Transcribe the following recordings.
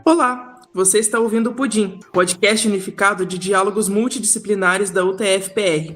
Olá, você está ouvindo o Pudim, podcast unificado de diálogos multidisciplinares da UTF-PR.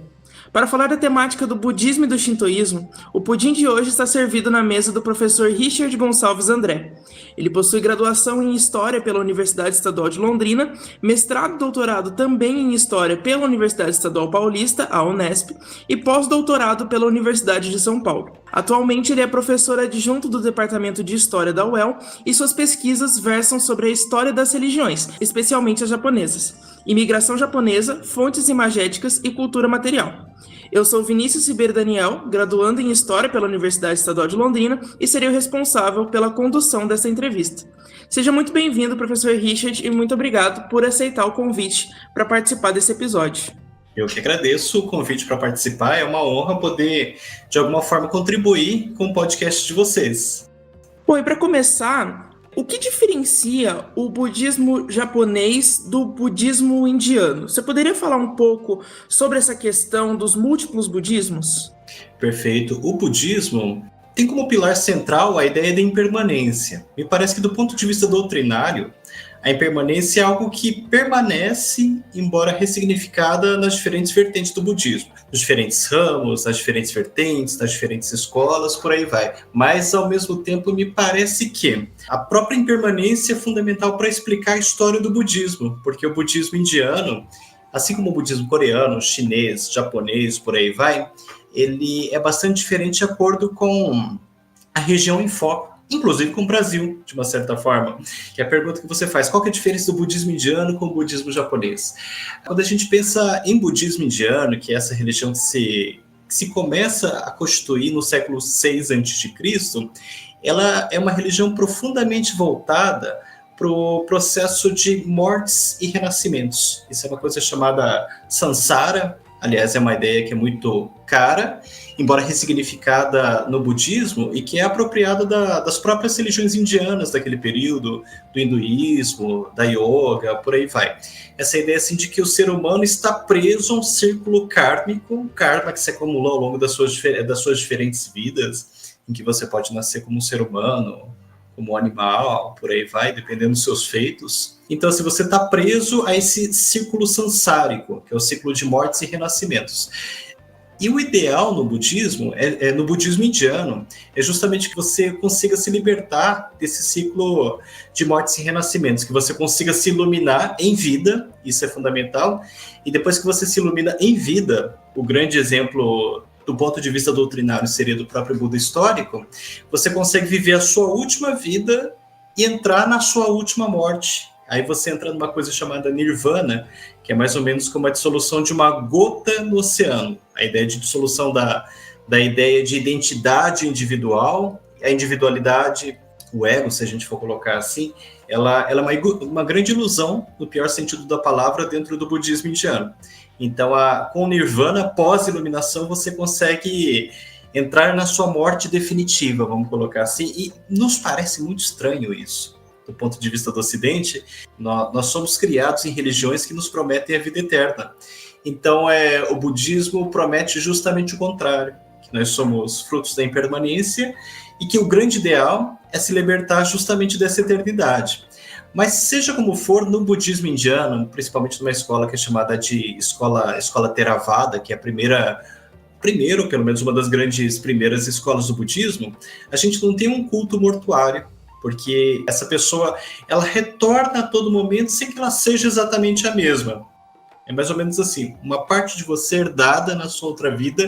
Para falar da temática do budismo e do shintoísmo, o Pudim de hoje está servido na mesa do professor Richard Gonçalves André. Ele possui graduação em História pela Universidade Estadual de Londrina, mestrado e doutorado também em História pela Universidade Estadual Paulista, a Unesp, e pós-doutorado pela Universidade de São Paulo. Atualmente ele é professor adjunto do Departamento de História da UEL e suas pesquisas versam sobre a história das religiões, especialmente as japonesas, imigração japonesa, fontes imagéticas e cultura material. Eu sou Vinícius Ribeiro Daniel, graduando em História pela Universidade Estadual de Londrina e serei o responsável pela condução dessa entrevista. Seja muito bem-vindo, professor Richard, e muito obrigado por aceitar o convite para participar desse episódio. Eu que agradeço o convite para participar, é uma honra poder, de alguma forma, contribuir com o podcast de vocês. Bom, e para começar, o que diferencia o budismo japonês do budismo indiano? Você poderia falar um pouco sobre essa questão dos múltiplos budismos? Perfeito. O budismo tem como pilar central a ideia da impermanência. Me parece que, do ponto de vista doutrinário, a impermanência é algo que permanece, embora ressignificada nas diferentes vertentes do budismo. Nos diferentes ramos, nas diferentes vertentes, nas diferentes escolas, por aí vai. Mas, ao mesmo tempo, me parece que a própria impermanência é fundamental para explicar a história do budismo, porque o budismo indiano, assim como o budismo coreano, chinês, japonês, por aí vai, ele é bastante diferente de acordo com a região em foco, inclusive com o Brasil, de uma certa forma, que é a pergunta que você faz: qual que é a diferença do budismo indiano com o budismo japonês? Quando a gente pensa em budismo indiano, que é essa religião que se começa a constituir no século VI a.C., ela é uma religião profundamente voltada para o processo de mortes e renascimentos. Isso é uma coisa chamada samsara. Aliás, é uma ideia que é muito cara, embora ressignificada no budismo, e que é apropriada das próprias religiões indianas daquele período, do hinduísmo, da yoga, por aí vai. Essa ideia assim, de que o ser humano está preso a um círculo kármico, um karma que se acumula ao longo das suas diferentes vidas, em que você pode nascer como um ser humano, como um animal, por aí vai, dependendo dos seus feitos. Então, se você está preso a esse círculo sansárico, que é o ciclo de mortes e renascimentos. E o ideal no budismo, no budismo indiano, é justamente que você consiga se libertar desse ciclo de mortes e renascimentos, que você consiga se iluminar em vida, isso é fundamental, e depois que você se ilumina em vida, o grande exemplo do ponto de vista doutrinário seria do próprio Buda histórico, você consegue viver a sua última vida e entrar na sua última morte. Aí você entra numa coisa chamada nirvana, que é mais ou menos como a dissolução de uma gota no oceano. A ideia de dissolução da ideia de identidade individual, a individualidade, o ego, se a gente for colocar assim, ela é uma grande ilusão, no pior sentido da palavra, dentro do budismo indiano. Então, com o nirvana, pós-iluminação, você consegue entrar na sua morte definitiva, vamos colocar assim, e nos parece muito estranho isso. Do ponto de vista do Ocidente, nós somos criados em religiões que nos prometem a vida eterna. Então, o budismo promete justamente o contrário, que nós somos frutos da impermanência e que o grande ideal é se libertar justamente dessa eternidade. Mas seja como for, no budismo indiano, principalmente numa escola que é chamada de escola Theravada, que é primeiro, pelo menos uma das grandes primeiras escolas do budismo, a gente não tem um culto mortuário, porque essa pessoa, ela retorna a todo momento sem que ela seja exatamente a mesma. É mais ou menos assim, uma parte de você herdada na sua outra vida,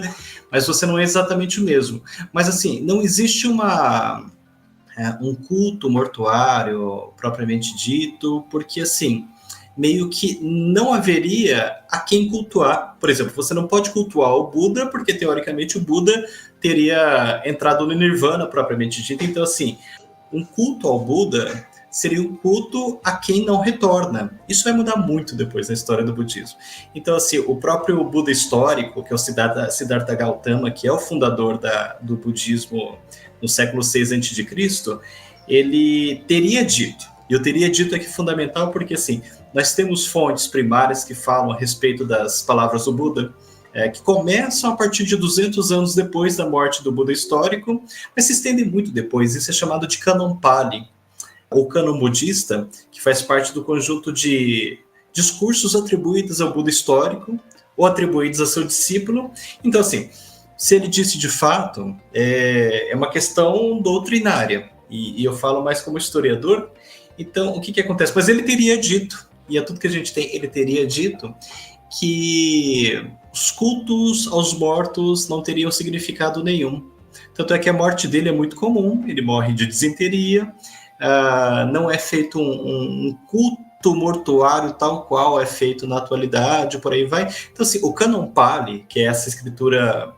mas você não é exatamente o mesmo. Mas assim, não existe um culto mortuário propriamente dito, porque assim, meio que não haveria a quem cultuar. Por exemplo, você não pode cultuar o Buda, porque teoricamente o Buda teria entrado no Nirvana propriamente dito. Então assim, um culto ao Buda seria um culto a quem não retorna. Isso vai mudar muito depois na história do budismo. Então, assim, o próprio Buda histórico, que é o Siddhartha Gautama, que é o fundador do budismo no século VI a.C., ele teria dito, e eu teria dito aqui fundamental porque, assim, nós temos fontes primárias que falam a respeito das palavras do Buda, que começam a partir de 200 anos depois da morte do Buda histórico, mas se estendem muito depois. Isso é chamado de Canon Pali. o cânon budista, que faz parte do conjunto de discursos atribuídos ao Buda histórico ou atribuídos a seu discípulo. Então, assim, se ele disse de fato, é uma questão doutrinária, e eu falo mais como historiador. Então, o que acontece? Mas ele teria dito, e é tudo que a gente tem, ele teria dito que os cultos aos mortos não teriam significado nenhum. Tanto é que a morte dele é muito comum, ele morre de disenteria, não é feito um culto mortuário tal qual é feito na atualidade, por aí vai. Então, assim, o Cânon Pali, que é essa escritura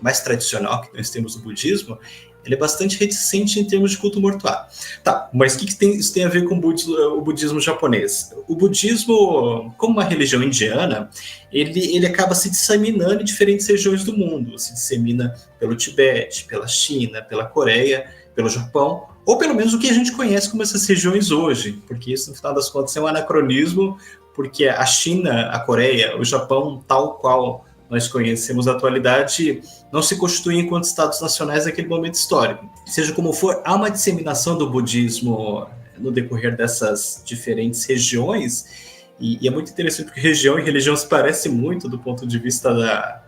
mais tradicional que nós temos no budismo, ele é bastante reticente em termos de culto mortuário. Tá, mas o que isso tem a ver com o budismo japonês? O budismo, como uma religião indiana, ele acaba se disseminando em diferentes regiões do mundo. Se dissemina pelo Tibete, pela China, pela Coreia, pelo Japão, ou pelo menos o que a gente conhece como essas regiões hoje, porque isso, no final das contas, é um anacronismo, porque a China, a Coreia, o Japão, tal qual nós conhecemos na atualidade, não se constituem enquanto estados nacionais naquele momento histórico. Seja como for, há uma disseminação do budismo no decorrer dessas diferentes regiões, e é muito interessante porque região e religião se parecem muito do ponto de vista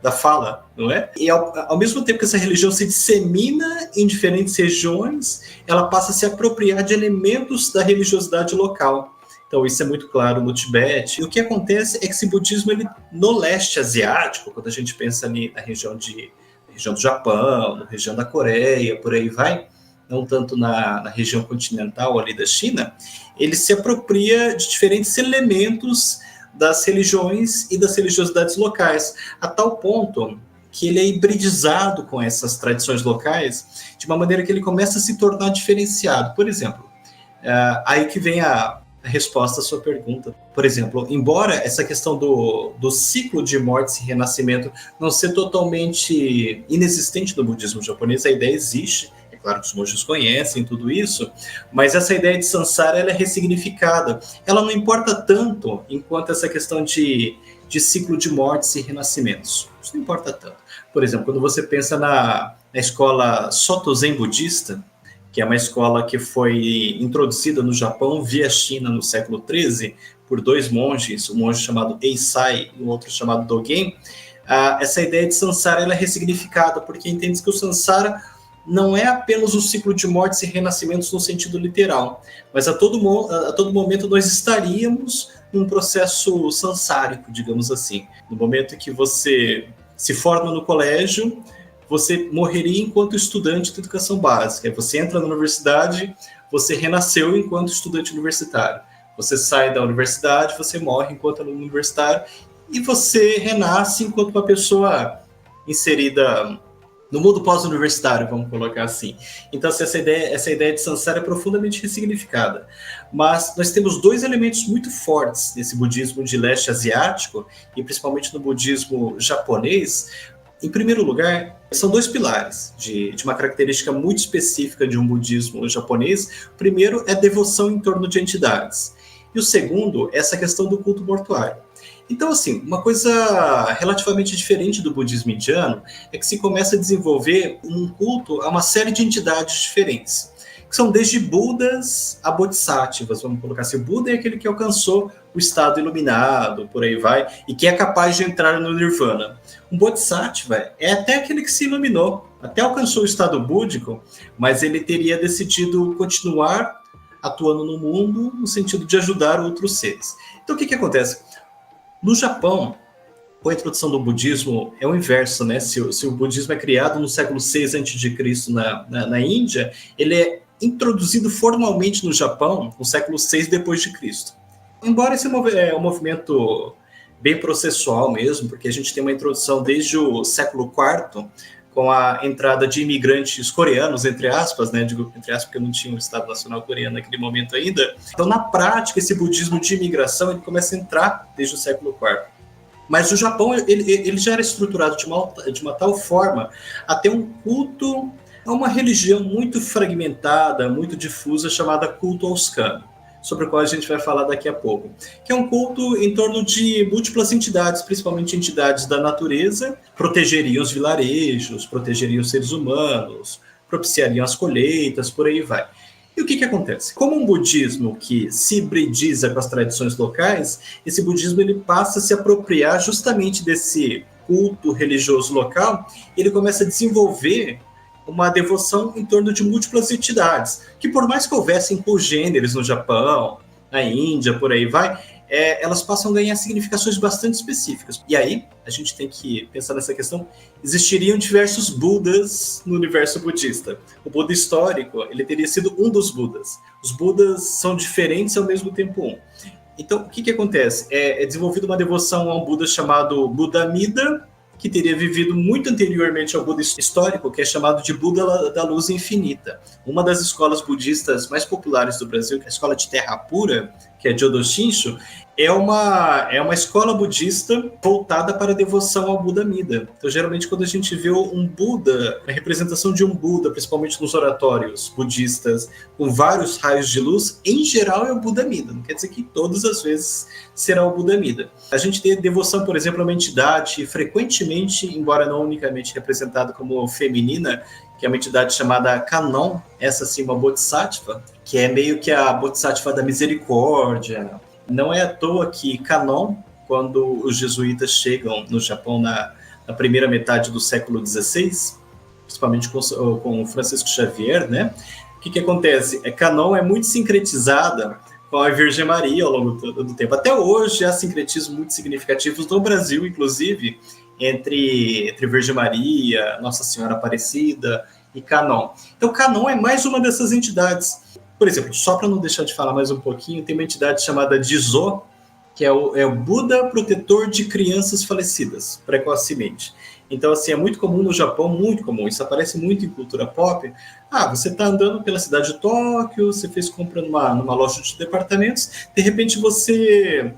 da fala, não é? E ao mesmo tempo que essa religião se dissemina em diferentes regiões, ela passa a se apropriar de elementos da religiosidade local. Então, isso é muito claro no Tibete. E o que acontece é que esse budismo, ele, no leste asiático, quando a gente pensa ali na região do Japão, na região da Coreia, por aí vai, não tanto na região continental ali da China, ele se apropria de diferentes elementos das religiões e das religiosidades locais, a tal ponto que ele é hibridizado com essas tradições locais, de uma maneira que ele começa a se tornar diferenciado. Por exemplo, aí que vem a resposta à sua pergunta. Por exemplo, embora essa questão do ciclo de morte e renascimento não ser totalmente inexistente no budismo japonês, a ideia existe, é claro que os monges conhecem tudo isso, mas essa ideia de samsara, ela é ressignificada. Ela não importa tanto enquanto essa questão de ciclo de mortes e renascimentos. Isso não importa tanto. Por exemplo, quando você pensa na escola Soto Zen budista, que é uma escola que foi introduzida no Japão via China no século XIII por dois monges, um monge chamado Eisai e um outro chamado Dogen. Essa ideia de samsara, ela é ressignificada, porque entende que o samsara não é apenas um ciclo de mortes e renascimentos no sentido literal, mas a todo momento nós estaríamos num processo samsárico, digamos assim. No momento que você se forma no colégio, você morreria enquanto estudante de educação básica. Você entra na universidade, você renasceu enquanto estudante universitário. Você sai da universidade, você morre enquanto aluno universitário, e você renasce enquanto uma pessoa inserida no mundo pós-universitário, vamos colocar assim. Então, essa ideia de samsara é profundamente ressignificada. Mas nós temos dois elementos muito fortes nesse budismo de leste asiático, e principalmente no budismo japonês. Em primeiro lugar, são dois pilares de uma característica muito específica de um budismo japonês. O primeiro é devoção em torno de entidades. E o segundo é essa questão do culto mortuário. Então, assim, uma coisa relativamente diferente do budismo indiano é que se começa a desenvolver um culto a uma série de entidades diferentes, que são desde Budas a Bodhisattvas, vamos colocar assim. O Buda é aquele que alcançou o estado iluminado, por aí vai, e que é capaz de entrar no Nirvana. Um Bodhisattva é até aquele que se iluminou, até alcançou o estado búdico, mas ele teria decidido continuar atuando no mundo no sentido de ajudar outros seres. Então, o que acontece? No Japão, com a introdução do budismo, é o inverso, né? Se o budismo é criado no século VI a.C. na Índia, ele é introduzido formalmente no Japão no século VI depois de Cristo. Embora esse é um movimento bem processual mesmo, porque a gente tem uma introdução desde o século IV, com a entrada de imigrantes coreanos, entre aspas, né? Digo entre aspas porque não tinha um Estado Nacional coreano naquele momento ainda. Então, na prática, esse budismo de imigração ele começa a entrar desde o século IV. Mas o Japão ele já era estruturado de uma tal forma a ter um culto a uma religião muito fragmentada, muito difusa, chamada culto aos kami, sobre o qual a gente vai falar daqui a pouco, que é um culto em torno de múltiplas entidades, principalmente entidades da natureza, protegeriam os vilarejos, protegeriam os seres humanos, propiciariam as colheitas, por aí vai. E o que acontece? Como um budismo que se hibridiza com as tradições locais, esse budismo ele passa a se apropriar justamente desse culto religioso local, e ele começa a desenvolver uma devoção em torno de múltiplas entidades, que por mais que houvessem congêneres no Japão, na Índia, por aí vai, elas passam a ganhar significações bastante específicas. E aí, a gente tem que pensar nessa questão, existiriam diversos Budas no universo budista. O Buda histórico, ele teria sido um dos Budas. Os Budas são diferentes ao mesmo tempo um. Então, o que acontece? É desenvolvida uma devoção a um Buda chamado Buda Amida, que teria vivido muito anteriormente ao Buda histórico, que é chamado de Buda da Luz Infinita. Uma das escolas budistas mais populares do Brasil, que é a escola de Terra Pura, que é Jodo Shinshu, é uma escola budista voltada para a devoção ao Buda Amida. Então, geralmente, quando a gente vê um Buda, a representação de um Buda, principalmente nos oratórios budistas, com vários raios de luz, em geral é o Buda Amida. Não quer dizer que todas as vezes será o Buda Amida. A gente tem devoção, por exemplo, a uma entidade frequentemente, embora não unicamente representada como feminina, que é uma entidade chamada Kanon, essa sim uma Bodhisattva, que é meio que a Bodhisattva da misericórdia. Não é à toa que Kanon, quando os jesuítas chegam no Japão na primeira metade do século XVI, principalmente com Francisco Xavier, né? O que acontece? Kanon é muito sincretizada com a Virgem Maria ao longo do tempo. Até hoje há sincretismos muito significativos no Brasil, inclusive, entre Virgem Maria, Nossa Senhora Aparecida e Kanon. Então, Kanon é mais uma dessas entidades. Por exemplo, só para não deixar de falar mais um pouquinho, tem uma entidade chamada Jizo, que é o Buda protetor de crianças falecidas precocemente. Então, assim, é muito comum no Japão, muito comum, isso aparece muito em cultura pop. Você está andando pela cidade de Tóquio, você fez compra numa loja de departamentos, de repente você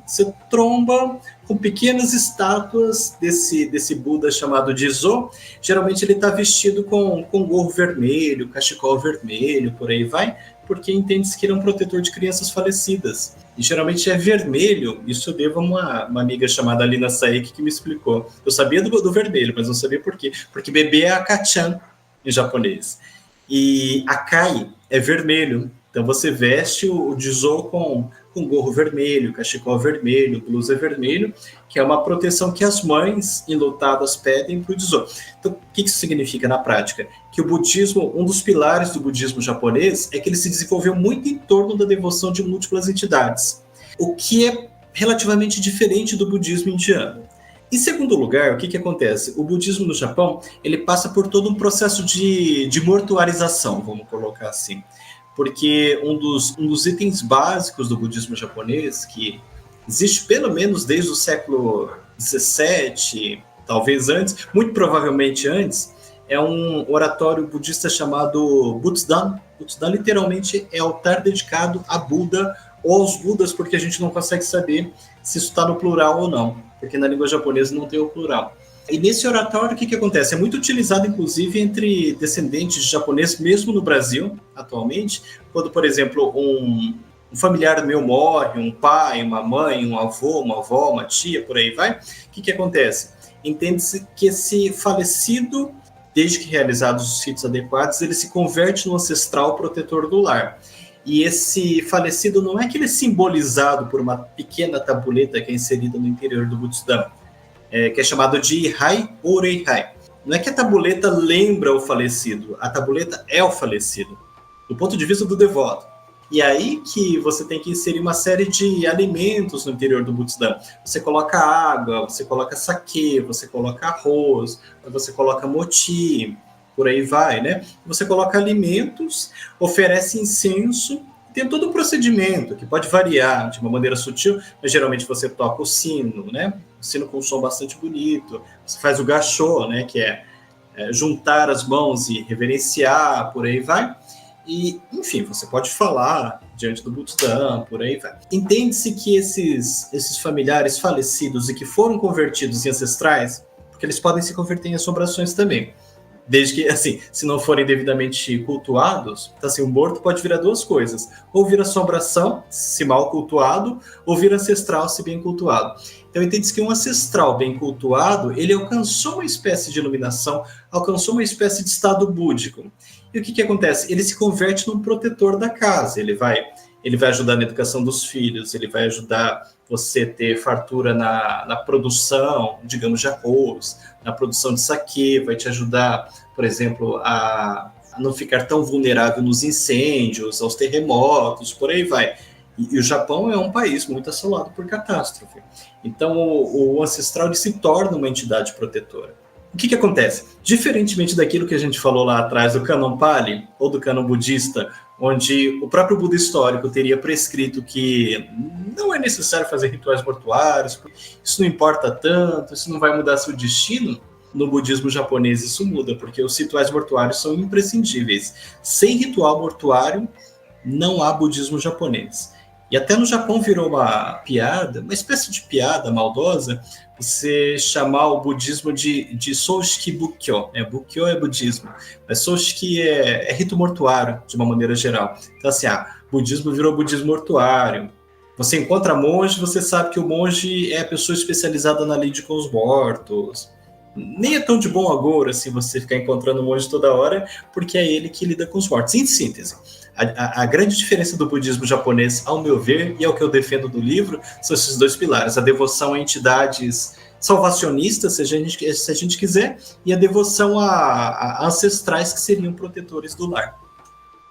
tromba com pequenas estátuas desse Buda chamado Jizo. Geralmente ele está vestido com gorro vermelho, cachecol vermelho, por aí vai, porque entende-se que ele é um protetor de crianças falecidas. E geralmente é vermelho, isso eu devo a uma amiga chamada Alina Saeki que me explicou. Eu sabia do vermelho, mas não sabia por quê. Porque bebê é Akachan em japonês. E Akai é vermelho. Então você veste o Jizo com gorro vermelho, cachecol vermelho, blusa vermelho, que é uma proteção que as mães enlutadas pedem para o Jizo. Então, o que isso significa na prática? Que o budismo, um dos pilares do budismo japonês, é que ele se desenvolveu muito em torno da devoção de múltiplas entidades, o que é relativamente diferente do budismo indiano. Em segundo lugar, o que acontece? O budismo no Japão, ele passa por todo um processo de mortuarização, vamos colocar assim. Porque um dos itens básicos do budismo japonês, que existe pelo menos desde o século XVII, talvez antes, muito provavelmente antes, é um oratório budista chamado Butsudan. Butsudan literalmente é altar dedicado a Buda ou aos Budas, porque a gente não consegue saber se isso está no plural ou não, porque na língua japonesa não tem o plural. E nesse oratório, o que acontece? É muito utilizado, inclusive, entre descendentes de japoneses, mesmo no Brasil, atualmente, quando, por exemplo, um familiar meu morre, um pai, uma mãe, um avô, uma avó, uma tia, por aí vai, o que acontece? Entende-se que esse falecido, desde que realizados os ritos adequados, ele se converte no ancestral protetor do lar. E esse falecido não é que ele é simbolizado por uma pequena tabuleta que é inserida no interior do Butsudan, que é chamado de Ihai ou Reihai. Não é que a tabuleta lembra o falecido, a tabuleta é o falecido, do ponto de vista do devoto. E aí que você tem que inserir uma série de alimentos no interior do Butsudan. Você coloca água, você coloca saquê, você coloca arroz, você coloca moti, por aí vai, né? Você coloca alimentos, oferece incenso, tem todo o procedimento, que pode variar de uma maneira sutil, mas geralmente você toca o sino, né? O sino com um som bastante bonito. Você faz o gachô, né? Que é juntar as mãos e reverenciar, por aí vai. E, enfim, você pode falar diante do Butsudan, por aí vai. Entende-se que esses familiares falecidos e que foram convertidos em ancestrais, porque eles podem se converter em assombrações também. Desde que, assim, se não forem devidamente cultuados, então, assim, o morto pode virar duas coisas. Ou vira assombração, se mal cultuado, ou vira ancestral, se bem cultuado. Então, entende-se que um ancestral bem cultuado, ele alcançou uma espécie de iluminação, alcançou uma espécie de estado búdico. E o que acontece? Ele se converte num protetor da casa. Ele vai ajudar na educação dos filhos, ele vai ajudar você ter fartura na produção, digamos, de arroz, na produção de saquê, vai te ajudar, por exemplo, a não ficar tão vulnerável nos incêndios, aos terremotos, por aí vai. E o Japão é um país muito assolado por catástrofe. Então, o ancestral ele se torna uma entidade protetora. O que acontece? Diferentemente daquilo que a gente falou lá atrás do cânon Pali, ou do cânon budista, onde o próprio Buda histórico teria prescrito que não é necessário fazer rituais mortuários, isso não importa tanto, isso não vai mudar seu destino. No budismo japonês isso muda, porque os rituais mortuários são imprescindíveis. Sem ritual mortuário, não há budismo japonês. E até no Japão virou uma piada, uma espécie de piada maldosa, você chamar o budismo de Soshiki Bukkyo. Bukkyo é budismo, mas Soshiki é rito mortuário, de uma maneira geral. Então, assim, budismo virou budismo mortuário. Você encontra monge, você sabe que o monge é a pessoa especializada na lide com os mortos. Nem é tão de bom agouro assim você ficar encontrando um monge toda hora, porque é ele que lida com os mortos. Em síntese, a grande diferença do budismo japonês, ao meu ver, e é o que eu defendo do livro, são esses dois pilares: a devoção a entidades salvacionistas, se a gente quiser, e a devoção a ancestrais que seriam protetores do lar.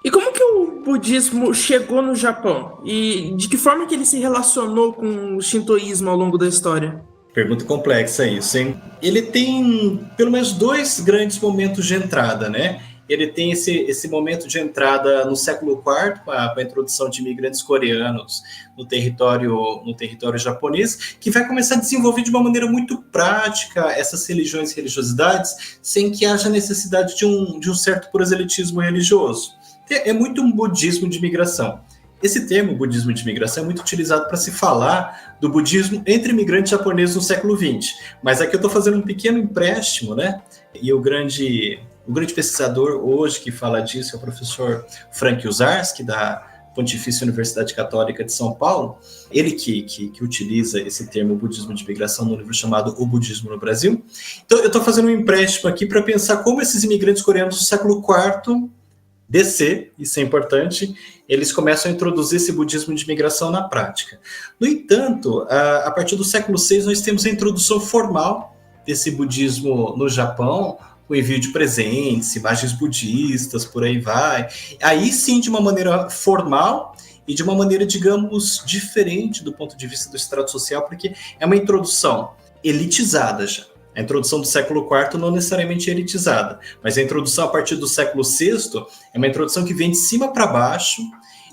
E como que o budismo chegou no Japão? E de que forma que ele se relacionou com o shintoísmo ao longo da história? Pergunta complexa isso, hein? Ele tem pelo menos dois grandes momentos de entrada, né? Ele tem esse momento de entrada no século IV, com a introdução de imigrantes coreanos no território japonês, que vai começar a desenvolver de uma maneira muito prática essas religiões e religiosidades, sem que haja necessidade de um certo proselitismo religioso. É muito um budismo de imigração. Esse termo, budismo de imigração, é muito utilizado para se falar do budismo entre imigrantes japoneses no século XX. Mas aqui eu estou fazendo um pequeno empréstimo, né? E o grande pesquisador hoje que fala disso é o professor Frank Uzarski, da Pontifícia Universidade Católica de São Paulo. Ele que utiliza esse termo budismo de imigração no livro chamado O Budismo no Brasil. Então eu estou fazendo um empréstimo aqui para pensar como esses imigrantes coreanos do século IV DC, isso é importante, eles começam a introduzir esse budismo de imigração na prática. No entanto, a partir do século VI, nós temos a introdução formal desse budismo no Japão, o envio de presentes, imagens budistas, por aí vai. Aí sim, de uma maneira formal e de uma maneira, digamos, diferente do ponto de vista do estrato social, porque é uma introdução elitizada já. A introdução do século IV não necessariamente é elitizada, mas a introdução a partir do século VI é uma introdução que vem de cima para baixo,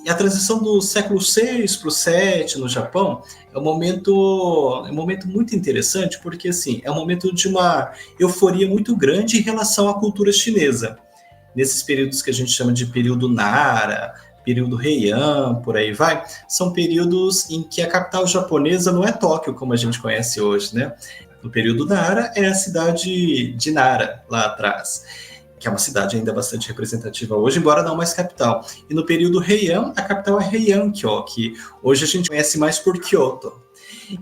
e a transição do século VI para o VII no Japão é um momento muito interessante, porque assim, é um momento de uma euforia muito grande em relação à cultura chinesa. Nesses períodos que a gente chama de período Nara, período Heian, por aí vai, são períodos em que a capital japonesa não é Tóquio, como a gente conhece hoje, né? No período Nara é a cidade de Nara, lá atrás, que é uma cidade ainda bastante representativa hoje, embora não mais capital. E no período Heian, a capital é Heiankyo, que hoje a gente conhece mais por Kyoto.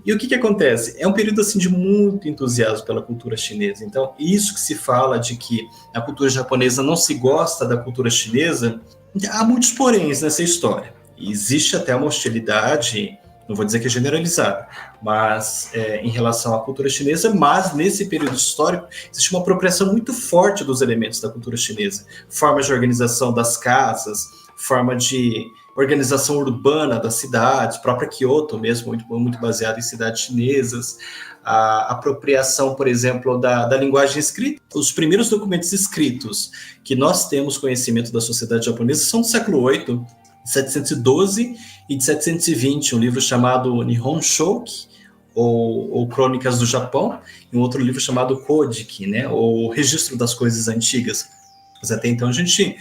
E o que acontece? É um período assim, de muito entusiasmo pela cultura chinesa. Então, isso que se fala de que a cultura japonesa não se gosta da cultura chinesa, há muitos poréns nessa história. E existe até uma hostilidade, não vou dizer que é generalizada, mas em relação à cultura chinesa, mas nesse período histórico existe uma apropriação muito forte dos elementos da cultura chinesa. Formas de organização das casas, forma de organização urbana das cidades, própria Kyoto mesmo, muito baseada em cidades chinesas, a apropriação, por exemplo, da linguagem escrita. Os primeiros documentos escritos que nós temos conhecimento da sociedade japonesa são do século VIII, 712 e de 720, um livro chamado Nihon Shoki, ou Crônicas do Japão, e um outro livro chamado Kojiki, né, ou Registro das Coisas Antigas. Mas até então a gente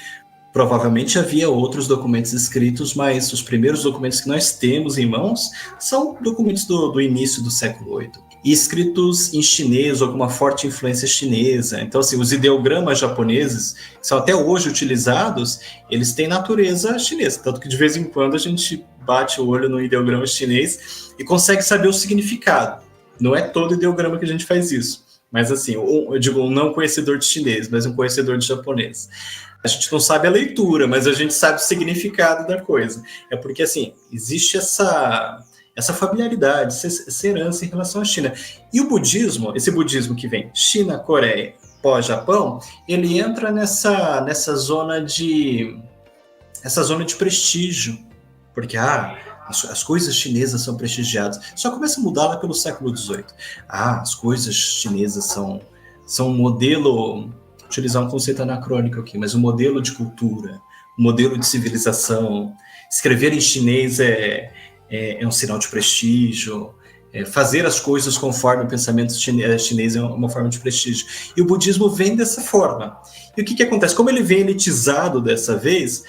Provavelmente havia outros documentos escritos, mas os primeiros documentos que nós temos em mãos são documentos do início do século VIII. E escritos em chinês ou com uma forte influência chinesa. Então, assim, os ideogramas japoneses, que são até hoje utilizados, eles têm natureza chinesa. Tanto que, de vez em quando, a gente bate o olho no ideograma chinês e consegue saber o significado. Não é todo ideograma que a gente faz isso. Mas, assim, eu digo um não conhecedor de chinês, mas um conhecedor de japonês. A gente não sabe a leitura, mas a gente sabe o significado da coisa. É porque, assim, existe essa familiaridade, essa herança em relação à China. E o budismo, esse budismo que vem China, Coreia, pós-Japão, ele entra nessa zona de prestígio. Porque, as coisas chinesas são prestigiadas. Só começa a mudar lá pelo século XVIII. As coisas chinesas são um modelo, vou utilizar um conceito anacrônico aqui, mas um modelo de cultura, um modelo de civilização. Escrever em chinês é um sinal de prestígio. Fazer as coisas conforme o pensamento chinês é uma forma de prestígio. E o budismo vem dessa forma. E o que acontece? Como ele vem elitizado dessa vez,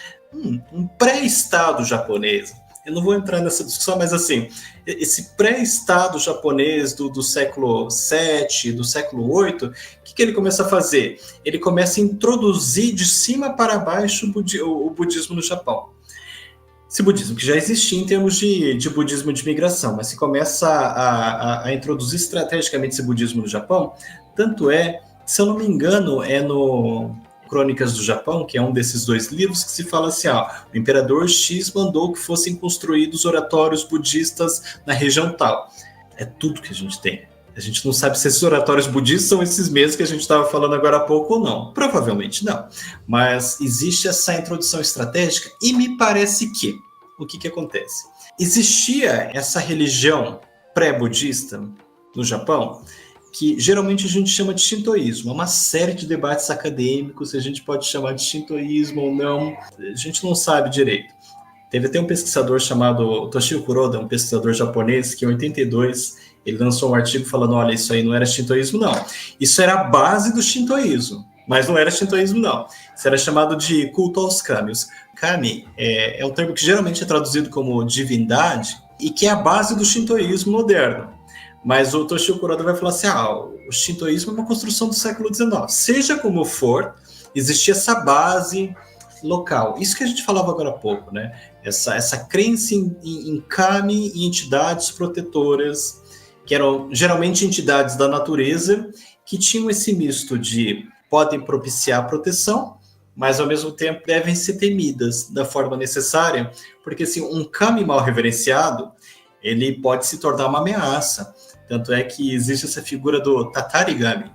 um pré-estado japonês. Eu não vou entrar nessa discussão, mas assim, esse pré-estado japonês do século VII, do século VIII, o que ele começa a fazer? Ele começa a introduzir de cima para baixo o budismo no Japão. Esse budismo que já existia em termos de budismo de migração, mas se começa a introduzir estrategicamente esse budismo no Japão, tanto se eu não me engano, no Crônicas do Japão, que é um desses 2 livros, que se fala assim, o imperador X mandou que fossem construídos oratórios budistas na região tal. É tudo que a gente tem. A gente não sabe se esses oratórios budistas são esses mesmos que a gente estava falando agora há pouco ou não. Provavelmente não. Mas existe essa introdução estratégica e me parece que, o que acontece? Existia essa religião pré-budista no Japão, que geralmente a gente chama de shintoísmo. É uma série de debates acadêmicos, se a gente pode chamar de shintoísmo ou não, a gente não sabe direito. Teve até um pesquisador chamado Toshio Kuroda, um pesquisador japonês, que em 82 ele lançou um artigo falando, olha, isso aí não era shintoísmo, não. Isso era a base do shintoísmo, mas não era shintoísmo, não. Isso era chamado de culto aos kami. Os kami é um termo que geralmente é traduzido como divindade e que é a base do shintoísmo moderno. Mas o Toshio Kuroda vai falar assim, o shintoísmo é uma construção do século XIX. Seja como for, existia essa base local. Isso que a gente falava agora há pouco, né? Essa crença em kami e entidades protetoras, que eram geralmente entidades da natureza, que tinham esse misto de podem propiciar proteção, mas ao mesmo tempo devem ser temidas da forma necessária, porque assim, um kami mal reverenciado, ele pode se tornar uma ameaça. Tanto é que existe essa figura do tatarigami.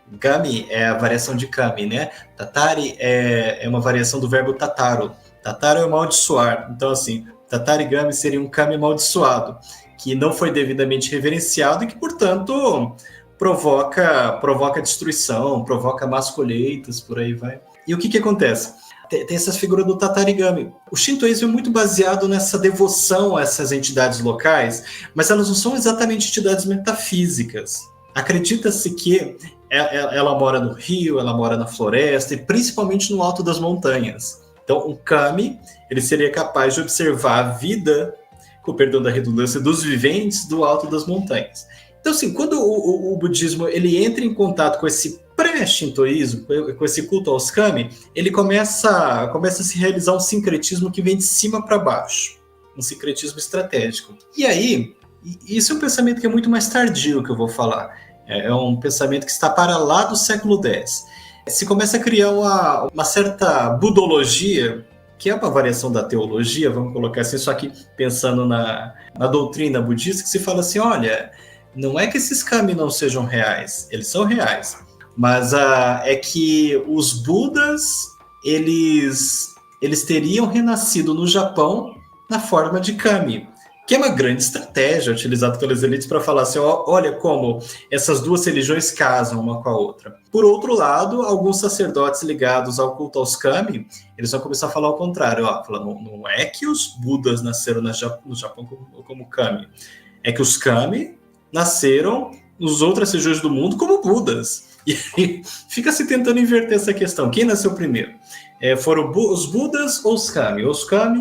Gami é a variação de kami, né? Tatari é uma variação do verbo tataru. Tataru é amaldiçoar. Então, assim, tatarigami seria um kami amaldiçoado, que não foi devidamente reverenciado e que, portanto, provoca destruição, provoca más colheitas, por aí vai. E o que acontece? Tem essa figura do tatarigami. O shintoísmo é muito baseado nessa devoção a essas entidades locais, mas elas não são exatamente entidades metafísicas. Acredita-se que ela mora no rio, ela mora na floresta e principalmente no alto das montanhas. Então, um kami, ele seria capaz de observar a vida, com perdão da redundância, dos viventes do alto das montanhas. Então, assim, quando o budismo ele entra em contato com esse pré-shintoísmo, com esse culto aos kami, ele começa a se realizar um sincretismo que vem de cima para baixo, um sincretismo estratégico. E aí, isso é um pensamento que é muito mais tardio que eu vou falar, é um pensamento que está para lá do século X. Se começa a criar uma certa budologia, que é uma variação da teologia, vamos colocar assim, só que pensando na doutrina budista, que se fala assim, olha, não é que esses kami não sejam reais, eles são reais, mas é que os Budas, eles teriam renascido no Japão na forma de kami, que é uma grande estratégia utilizada pelas elites para falar assim, olha como essas duas religiões casam uma com a outra. Por outro lado, alguns sacerdotes ligados ao culto aos kami, eles vão começar a falar o contrário, falando, não é que os Budas nasceram no Japão como kami, é que os kami nasceram nas outras regiões do mundo como Budas. E aí fica se tentando inverter essa questão. Quem nasceu primeiro? foram os Budas ou os Kami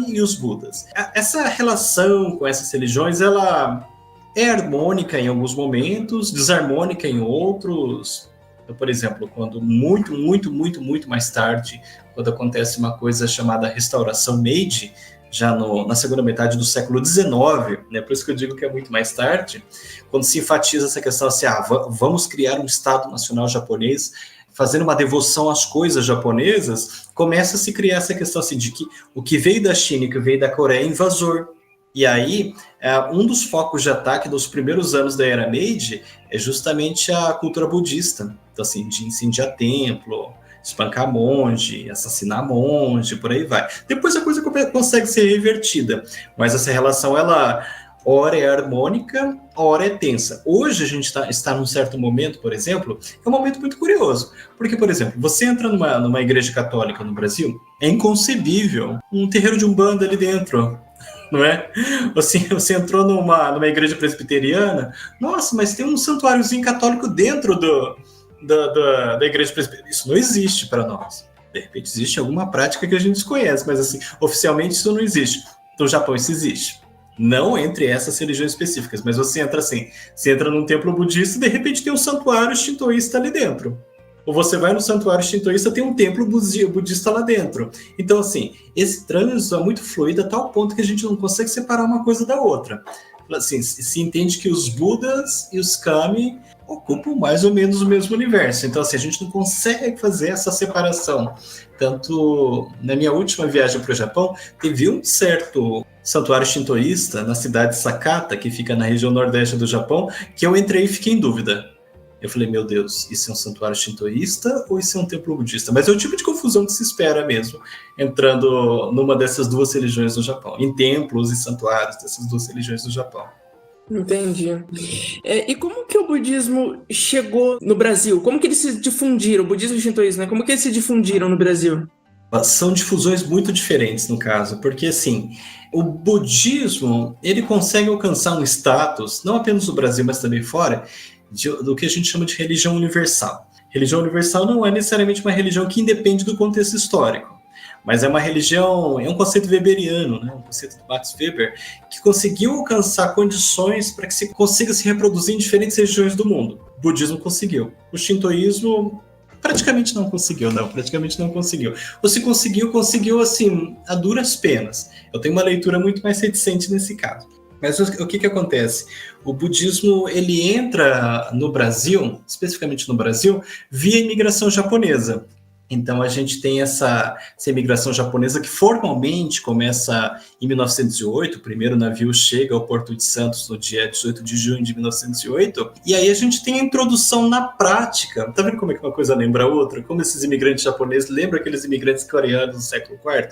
e os Budas. Essa relação com essas religiões, ela é harmônica em alguns momentos, desarmônica em outros. Então, por exemplo, quando muito mais tarde, quando acontece uma coisa chamada restauração Meiji, já na segunda metade do século XIX, né? Por isso que eu digo que é muito mais tarde, quando se enfatiza essa questão assim, vamos criar um Estado Nacional japonês, fazendo uma devoção às coisas japonesas, começa a se criar essa questão assim, de que o que veio da China e o que veio da Coreia é invasor. E aí, um dos focos de ataque dos primeiros anos da Era Meiji é justamente a cultura budista. Então, assim, de incendiar templo, espancar monge, assassinar monge, por aí vai. Depois a coisa consegue ser revertida, mas essa relação, ela ora é harmônica, ora é tensa. Hoje a gente está num certo momento, por exemplo, é um momento muito curioso, porque, por exemplo, você entra numa igreja católica no Brasil, é inconcebível um terreiro de Umbanda ali dentro, não é? Assim, você entrou numa igreja presbiteriana, nossa, mas tem um santuáriozinho católico dentro da igreja presbiteriana. Isso não existe para nós. De repente existe alguma prática que a gente desconhece, mas assim, oficialmente isso não existe. No Japão isso existe. Não entre essas religiões específicas, mas você entra num templo budista e de repente tem um santuário shintoísta ali dentro. Ou você vai no santuário shintoísta, tem um templo budista lá dentro. Então, assim, esse trânsito é muito fluido a tal ponto que a gente não consegue separar uma coisa da outra. Assim, se entende que os Budas e os Kami ocupam mais ou menos o mesmo universo. Então, assim, a gente não consegue fazer essa separação. Tanto na minha última viagem para o Japão, teve um certo santuário shintoísta na cidade de Sakata, que fica na região nordeste do Japão, que eu entrei e fiquei em dúvida. Eu falei, meu Deus, isso é um santuário shintoísta ou isso é um templo budista? Mas é o tipo de confusão que se espera mesmo, entrando numa dessas duas religiões do Japão, em templos e santuários dessas duas religiões do Japão. Entendi. E como que o budismo chegou no Brasil? Como que eles se difundiram? O budismo e o shintoísmo, né? Como que eles se difundiram no Brasil? São difusões muito diferentes no caso, porque assim, o budismo, ele consegue alcançar um status, não apenas no Brasil, mas também fora, do que a gente chama de religião universal. Religião universal não é necessariamente uma religião que independe do contexto histórico, mas é uma religião, é um conceito weberiano, né? Um conceito do Max Weber, que conseguiu alcançar condições para que se consiga se reproduzir em diferentes regiões do mundo. O budismo conseguiu. O shintoísmo praticamente não conseguiu. Ou se conseguiu assim, a duras penas. Eu tenho uma leitura muito mais reticente nesse caso. Mas o que acontece? O budismo, ele entra no Brasil, especificamente no Brasil, via imigração japonesa. Então a gente tem essa imigração japonesa que formalmente começa em 1908, o primeiro navio chega ao Porto de Santos no dia 18 de junho de 1908, e aí a gente tem a introdução na prática. Tá vendo como é que uma coisa lembra a outra? Como esses imigrantes japoneses lembram aqueles imigrantes coreanos do século IV?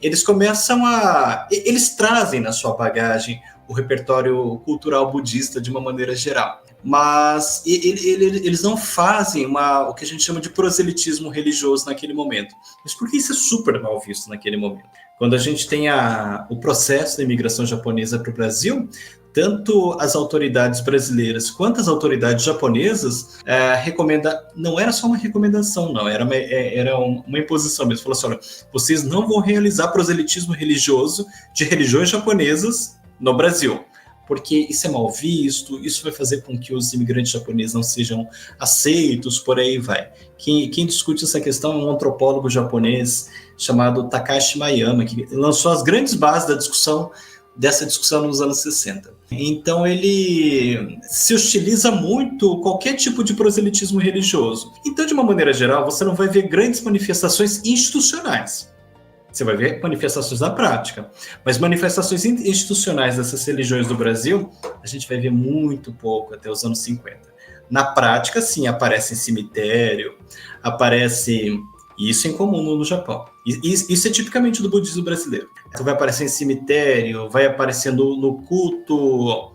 Eles trazem na sua bagagem o repertório cultural budista de uma maneira geral. Mas eles não fazem o que a gente chama de proselitismo religioso naquele momento. Mas porque isso é super mal visto naquele momento. Quando a gente tem o processo da imigração japonesa para o Brasil, tanto as autoridades brasileiras quanto as autoridades japonesas não era só uma recomendação, não, era uma imposição mesmo. Falou assim, olha, vocês não vão realizar proselitismo religioso de religiões japonesas no Brasil, porque isso é mal visto, isso vai fazer com que os imigrantes japoneses não sejam aceitos, por aí vai. Quem discute essa questão é um antropólogo japonês chamado Takashi Mayama, que lançou as grandes bases dessa discussão nos anos 60. Então ele se hostiliza muito qualquer tipo de proselitismo religioso. Então, de uma maneira geral, você não vai ver grandes manifestações institucionais. Você vai ver manifestações na prática. Mas manifestações institucionais dessas religiões do Brasil, a gente vai ver muito pouco até os anos 50. Na prática, sim, aparece em cemitério, aparece... E isso é incomum no Japão. Isso é tipicamente do budismo brasileiro. Então, vai aparecer em cemitério, vai aparecer no culto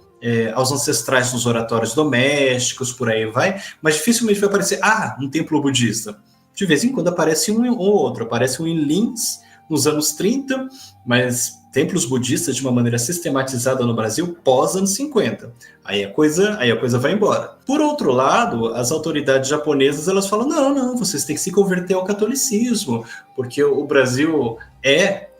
aos ancestrais dos oratórios domésticos, por aí vai, mas dificilmente vai aparecer, um templo budista. De vez em quando aparece um ou outro. Aparece um em Linz, nos anos 30, mas templos budistas de uma maneira sistematizada no Brasil pós anos 50. Aí a coisa vai embora. Por outro lado, as autoridades japonesas elas falam, não, vocês têm que se converter ao catolicismo, porque o Brasil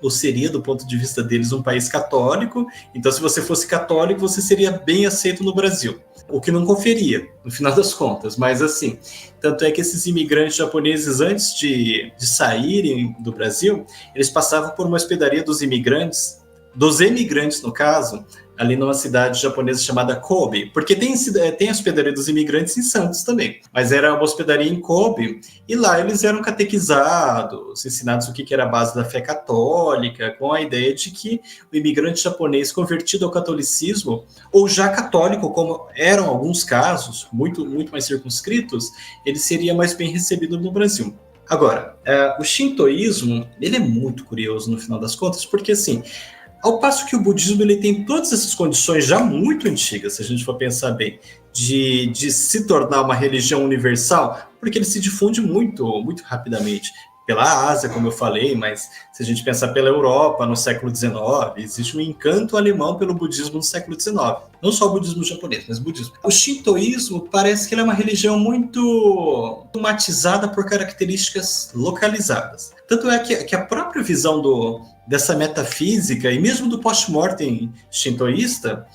ou seria, do ponto de vista deles, um país católico, então se você fosse católico, você seria bem aceito no Brasil. O que não conferia, no final das contas, mas assim, tanto é que esses imigrantes japoneses, antes de saírem do Brasil, eles passavam por uma hospedaria dos emigrantes no caso, ali numa cidade japonesa chamada Kobe, porque tem a hospedaria dos imigrantes em Santos também, mas era uma hospedaria em Kobe, e lá eles eram catequizados, ensinados o que era a base da fé católica, com a ideia de que o imigrante japonês convertido ao catolicismo, ou já católico, como eram alguns casos, muito, muito mais circunscritos, ele seria mais bem recebido no Brasil. Agora, o shintoísmo, ele é muito curioso no final das contas, porque assim, ao passo que o budismo ele tem todas essas condições já muito antigas, se a gente for pensar bem, de se tornar uma religião universal, porque ele se difunde muito, muito rapidamente pela Ásia, como eu falei, mas se a gente pensar pela Europa no século XIX, existe um encanto alemão pelo budismo no século XIX. Não só o budismo japonês, mas o budismo. O shintoísmo parece que ele é uma religião muito matizada por características localizadas. Tanto é que a própria visão dessa metafísica, e mesmo do post-mortem shintoísta,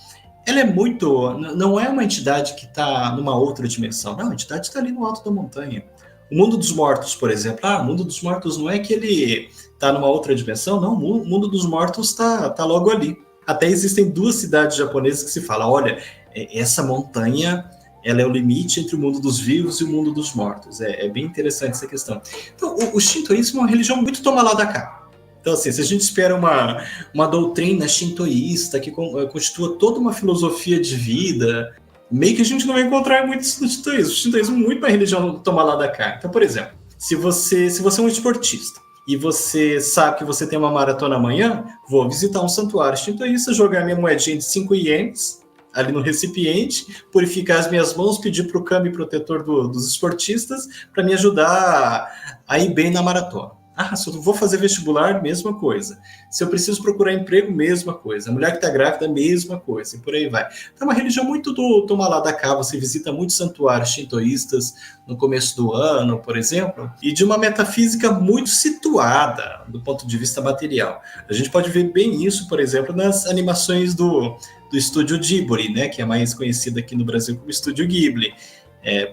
ela é muito... Não é uma entidade que está numa outra dimensão. Não, a entidade está ali no alto da montanha. O mundo dos mortos, por exemplo. O mundo dos mortos não é que ele está numa outra dimensão, não. O mundo dos mortos está logo ali. Até existem 2 cidades japonesas que se fala, olha, essa montanha, ela é o limite entre o mundo dos vivos e o mundo dos mortos. É bem interessante essa questão. Então, o shintoísmo é uma religião muito toma lá da cá. Então, assim, se a gente espera uma doutrina shintoísta que constitua toda uma filosofia de vida, meio que a gente não vai encontrar muito isso no shintoísmo. O shintoísmo é muito uma religião toma lá da cá. Então, por exemplo, se você é um esportista e você sabe que você tem uma maratona amanhã, vou visitar um santuário shintoísta, jogar minha moedinha de 5 ienes ali no recipiente, purificar as minhas mãos, pedir para o kami protetor dos esportistas para me ajudar a ir bem na maratona. Se eu vou fazer vestibular, mesma coisa. Se eu preciso procurar emprego, mesma coisa. A mulher que está grávida, mesma coisa. E por aí vai. Então, é uma religião muito do toma lá da cá. Você visita muitos santuários shintoístas no começo do ano, por exemplo, e de uma metafísica muito situada do ponto de vista material. A gente pode ver bem isso, por exemplo, nas animações do estúdio Ghibli, né, que é mais conhecido aqui no Brasil como Estúdio Ghibli.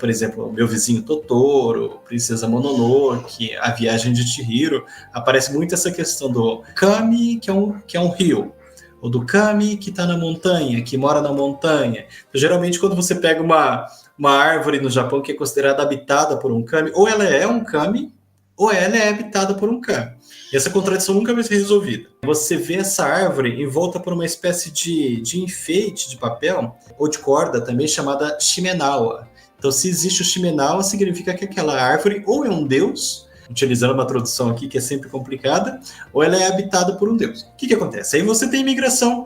Por exemplo, o Meu Vizinho Totoro, Princesa Mononoke, A Viagem de Chihiro, aparece muito essa questão do kami, que é um rio, ou do kami que está na montanha, que mora na montanha. Então, geralmente, quando você pega uma árvore no Japão que é considerada habitada por um kami, ou ela é um kami, ou ela é habitada por um kami. E essa contradição nunca vai ser resolvida. Você vê essa árvore envolta por uma espécie de enfeite de papel, ou de corda também, chamada shimenawa. Então, se existe o shimenawa, significa que aquela árvore ou é um deus, utilizando uma tradução aqui que é sempre complicada, ou ela é habitada por um deus. O que acontece? Aí você tem imigração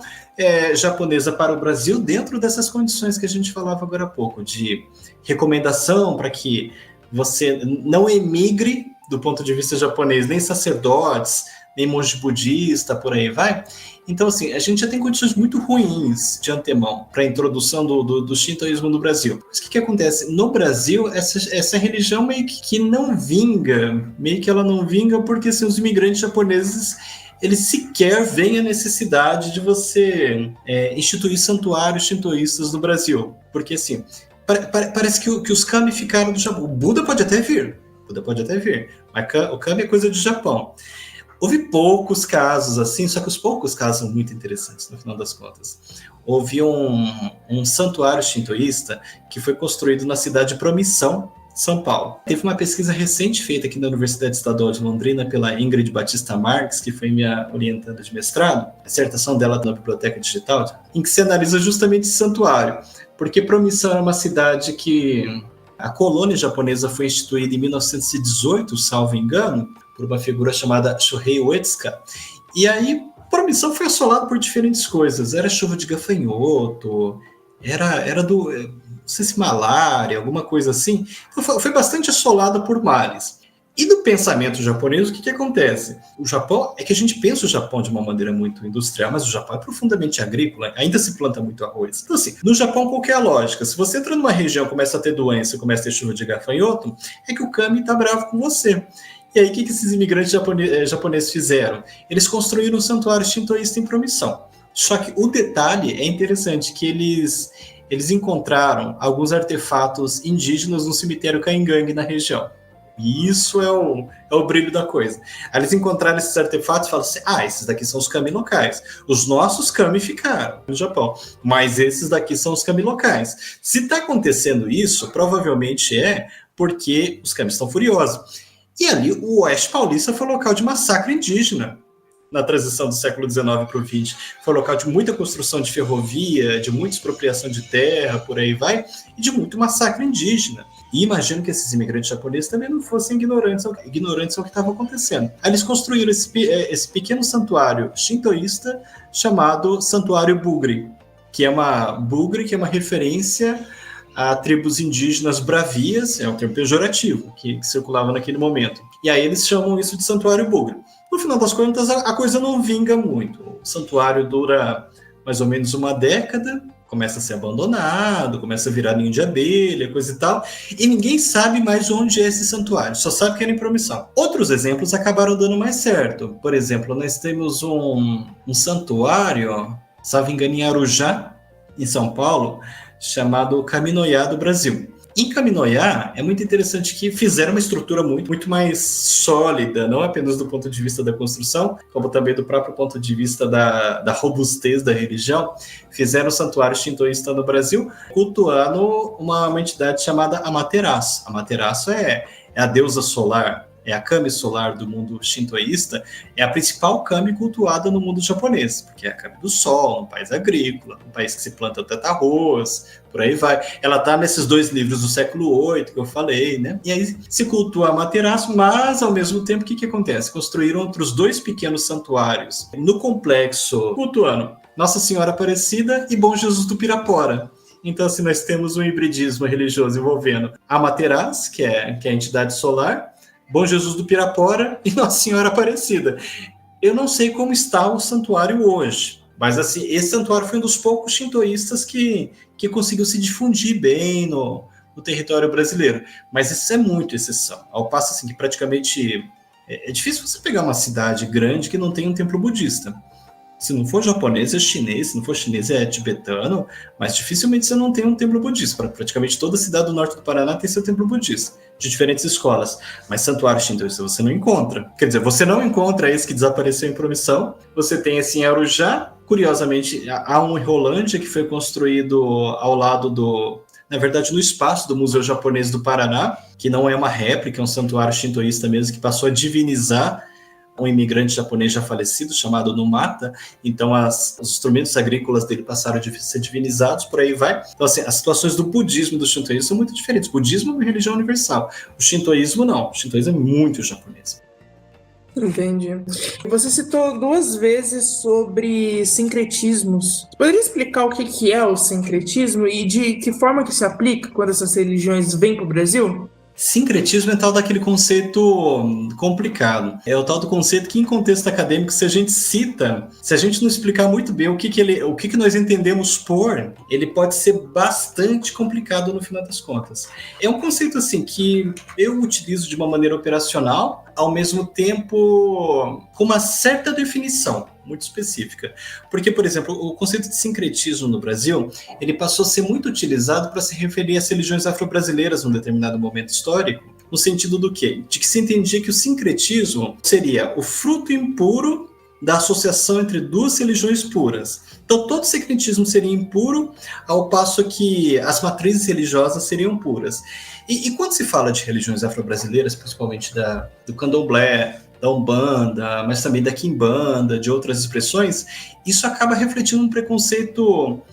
japonesa para o Brasil dentro dessas condições que a gente falava agora há pouco, de recomendação para que você não emigre do ponto de vista japonês, nem sacerdotes, nem monge budista, por aí vai. Então, assim, a gente já tem condições muito ruins de antemão para a introdução do shintoísmo no Brasil. Mas o que acontece? No Brasil, essa religião meio que não vinga, porque assim, os imigrantes japoneses, eles sequer veem a necessidade de você instituir santuários shintoístas no Brasil. Porque, assim, parece que os kami ficaram do Japão. O Buda pode até vir, mas o kami é coisa do Japão. Houve poucos casos assim, só que os poucos casos são muito interessantes, no final das contas. Houve um santuário shintoísta que foi construído na cidade de Promissão, São Paulo. Teve uma pesquisa recente feita aqui na Universidade Estadual de Londrina pela Ingrid Batista Marques, que foi minha orientanda de mestrado, a dissertação dela na Biblioteca Digital, em que se analisa justamente esse santuário, porque Promissão era uma cidade que a colônia japonesa foi instituída em 1918, salvo engano, por uma figura chamada Shohei Uetsuka. E aí, Promissão foi assolado por diferentes coisas. Era chuva de gafanhoto, era do, não sei se malária, alguma coisa assim. Então, foi bastante assolada por males. E no pensamento japonês, o que acontece? O Japão, é que a gente pensa o Japão de uma maneira muito industrial, mas o Japão é profundamente agrícola, ainda se planta muito arroz. Então, assim, no Japão, qual que é a lógica? Se você entra numa região, começa a ter doença, começa a ter chuva de gafanhoto, é que o kami está bravo com você. E aí, o que esses imigrantes japoneses fizeram? Eles construíram um santuário shintoísta em Promissão. Só que o detalhe é interessante, que eles encontraram alguns artefatos indígenas no cemitério Kaingang, na região. E isso é o brilho da coisa. Aí eles encontraram esses artefatos e falaram assim, esses daqui são os kami locais. Os nossos kami ficaram no Japão, mas esses daqui são os kami locais. Se está acontecendo isso, provavelmente é porque os kami estão furiosos. E ali o Oeste Paulista foi local de massacre indígena na transição do século XIX para o XX. Foi local de muita construção de ferrovia, de muita expropriação de terra, por aí vai, e de muito massacre indígena. E imagino que esses imigrantes japoneses também não fossem ignorantes ao que estava acontecendo. Aí eles construíram esse pequeno santuário shintoísta chamado Santuário Bugre, que é uma referência a tribos indígenas bravias, é um termo pejorativo que circulava naquele momento. E aí eles chamam isso de Santuário Bugre. No final das contas, a coisa não vinga muito. O santuário dura mais ou menos uma década, começa a ser abandonado, começa a virar ninho de abelha, coisa e tal, e ninguém sabe mais onde é esse santuário, só sabe que era em Promissão. Outros exemplos acabaram dando mais certo. Por exemplo, nós temos um santuário, salvo engano, em Arujá, em São Paulo, chamado Kaminoyá do Brasil. Em Kaminoyá, é muito interessante que fizeram uma estrutura muito mais sólida, não apenas do ponto de vista da construção, como também do próprio ponto de vista da robustez da religião. Fizeram um santuário shintoísta no Brasil, cultuando uma entidade chamada Amaterasu. Amaterasu é a deusa solar, é a kami solar do mundo shintoísta, é a principal kami cultuada no mundo japonês, porque é a kami do sol, um país agrícola, um país que se planta até arroz, por aí vai. Ela está nesses 2 livros do século VIII que eu falei, né? E aí se cultua a Amaterasu, mas ao mesmo tempo o que acontece? Construíram outros 2 pequenos santuários no complexo cultuando Nossa Senhora Aparecida e Bom Jesus do Pirapora. Então, assim, nós temos um hibridismo religioso envolvendo Amaterasu, que é a entidade solar, Bom Jesus do Pirapora e Nossa Senhora Aparecida. Eu não sei como está o santuário hoje, mas assim, esse santuário foi um dos poucos shintoístas que conseguiu se difundir bem no território brasileiro. Mas isso é muito exceção. Ao passo assim, que praticamente é difícil você pegar uma cidade grande que não tem um templo budista. Se não for japonês, é chinês. Se não for chinês, é tibetano. Mas dificilmente você não tem um templo budista. Praticamente toda cidade do norte do Paraná tem seu templo budista, de diferentes escolas. Mas santuário shintoísta você não encontra. Quer dizer, você não encontra esse que desapareceu em Promissão. Você tem esse em Arujá. Curiosamente, há um em Rolândia que foi construído ao lado na verdade, no espaço do Museu Japonês do Paraná, que não é uma réplica, é um santuário shintoísta mesmo, que passou a divinizar um imigrante japonês já falecido, chamado Numata. Então os instrumentos agrícolas dele passaram a ser divinizados, por aí vai. Então, assim, as situações do budismo e do shintoísmo são muito diferentes. O budismo é uma religião universal, o shintoísmo não. O shintoísmo é muito japonês. Entendi. Você citou 2 vezes sobre sincretismos. Poderia explicar o que é o sincretismo e de que forma que se aplica quando essas religiões vêm para o Brasil? Sincretismo é tal daquele conceito complicado. É o tal do conceito que, em contexto acadêmico, se a gente cita, se a gente não explicar muito bem o que nós entendemos por, ele pode ser bastante complicado no final das contas. É um conceito assim que eu utilizo de uma maneira operacional, ao mesmo tempo com uma certa definição muito específica. Porque, por exemplo, o conceito de sincretismo no Brasil, ele passou a ser muito utilizado para se referir às religiões afro-brasileiras num determinado momento histórico, no sentido do quê? De que se entendia que o sincretismo seria o fruto impuro da associação entre 2 religiões puras. Então, todo sincretismo seria impuro, ao passo que as matrizes religiosas seriam puras. E quando se fala de religiões afro-brasileiras, principalmente do candomblé, da Umbanda, mas também da Quimbanda, de outras expressões, isso acaba refletindo um preconceito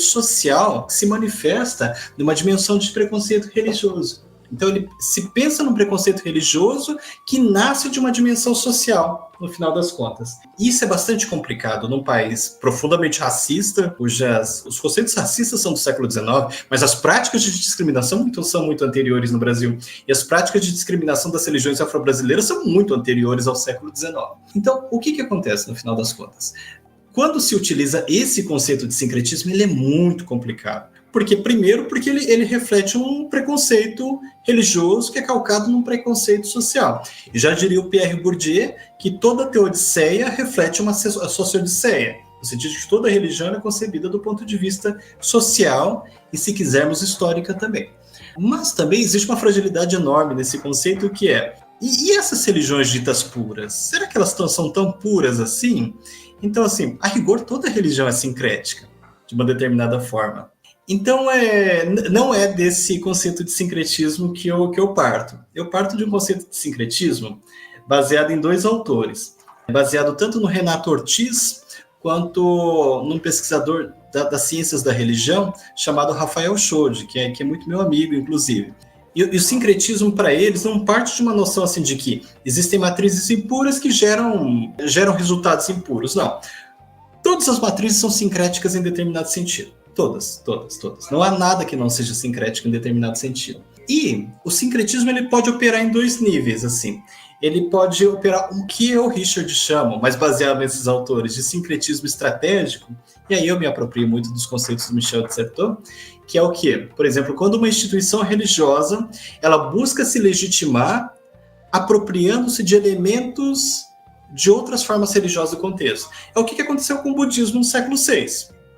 social que se manifesta numa dimensão de preconceito religioso. Então ele se pensa num preconceito religioso que nasce de uma dimensão social, no final das contas. Isso é bastante complicado num país profundamente racista, os conceitos racistas são do século XIX, mas as práticas de discriminação são muito anteriores no Brasil. E as práticas de discriminação das religiões afro-brasileiras são muito anteriores ao século XIX. Então, o que acontece no final das contas? Quando se utiliza esse conceito de sincretismo, ele é muito complicado. Primeiro, porque ele reflete um preconceito religioso que é calcado num preconceito social. E já diria o Pierre Bourdieu que toda teodiceia reflete uma socio-odisseia, no sentido de que toda religião é concebida do ponto de vista social e, se quisermos, histórica também. Mas também existe uma fragilidade enorme nesse conceito que é, e essas religiões ditas puras? Será que elas são tão puras assim? Então, assim, a rigor, toda religião é sincrética, de uma determinada forma. Então, não é desse conceito de sincretismo que eu parto. Eu parto de um conceito de sincretismo baseado em 2 autores. Baseado tanto no Renato Ortiz, quanto num pesquisador das ciências da religião, chamado Rafael Schode, que é muito meu amigo, inclusive. E o sincretismo, para eles, não parte de uma noção assim de que existem matrizes impuras que geram resultados impuros. Não. Todas as matrizes são sincréticas em determinado sentido. Todas. Não há nada que não seja sincrético em determinado sentido. E o sincretismo ele pode operar em 2 níveis, assim. Ele pode operar o que eu, Richard, chamo, mas baseado nesses autores, de sincretismo estratégico, e aí eu me aproprio muito dos conceitos do Michel de Certeau, que é o quê? Por exemplo, quando uma instituição religiosa ela busca se legitimar apropriando-se de elementos de outras formas religiosas do contexto. É o que aconteceu com o budismo no século VI,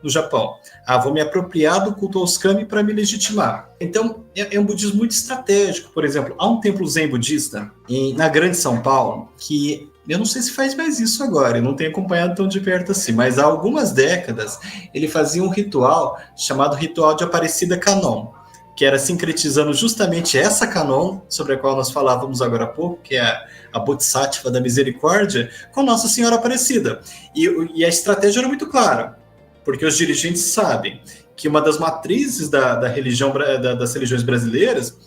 no Japão. Vou me apropriar do culto aos kami para me legitimar. Então, é um budismo muito estratégico. Por exemplo, há um templo zen budista na Grande São Paulo, que eu não sei se faz mais isso agora, eu não tenho acompanhado tão de perto assim, mas há algumas décadas ele fazia um ritual chamado Ritual de Aparecida Kanon, que era sincretizando justamente essa Kanon, sobre a qual nós falávamos agora há pouco, que é a Bodhisattva da Misericórdia, com Nossa Senhora Aparecida. E a estratégia era muito clara, porque os dirigentes sabem que uma das matrizes da religião, das religiões brasileiras,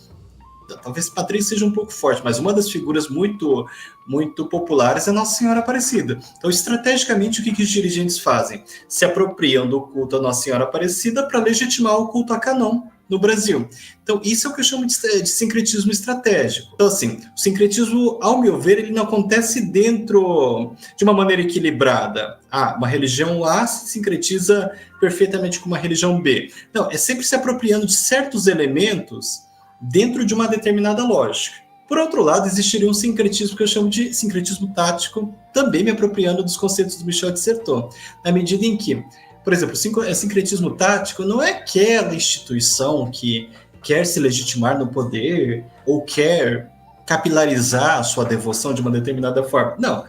talvez matriz seja um pouco forte, mas uma das figuras muito, muito populares é Nossa Senhora Aparecida. Então, estrategicamente, o que os dirigentes fazem? Se apropriam do culto a Nossa Senhora Aparecida para legitimar o culto a Kanon no Brasil. Então, isso é o que eu chamo de sincretismo estratégico. Então, assim, o sincretismo, ao meu ver, ele não acontece dentro de uma maneira equilibrada. Uma religião A se sincretiza perfeitamente com uma religião B. Não, é sempre se apropriando de certos elementos dentro de uma determinada lógica. Por outro lado, existiria um sincretismo que eu chamo de sincretismo tático, também me apropriando dos conceitos do Michel de Certeau, na medida em que, por exemplo, o sincretismo tático não é aquela instituição que quer se legitimar no poder ou quer capilarizar a sua devoção de uma determinada forma. Não.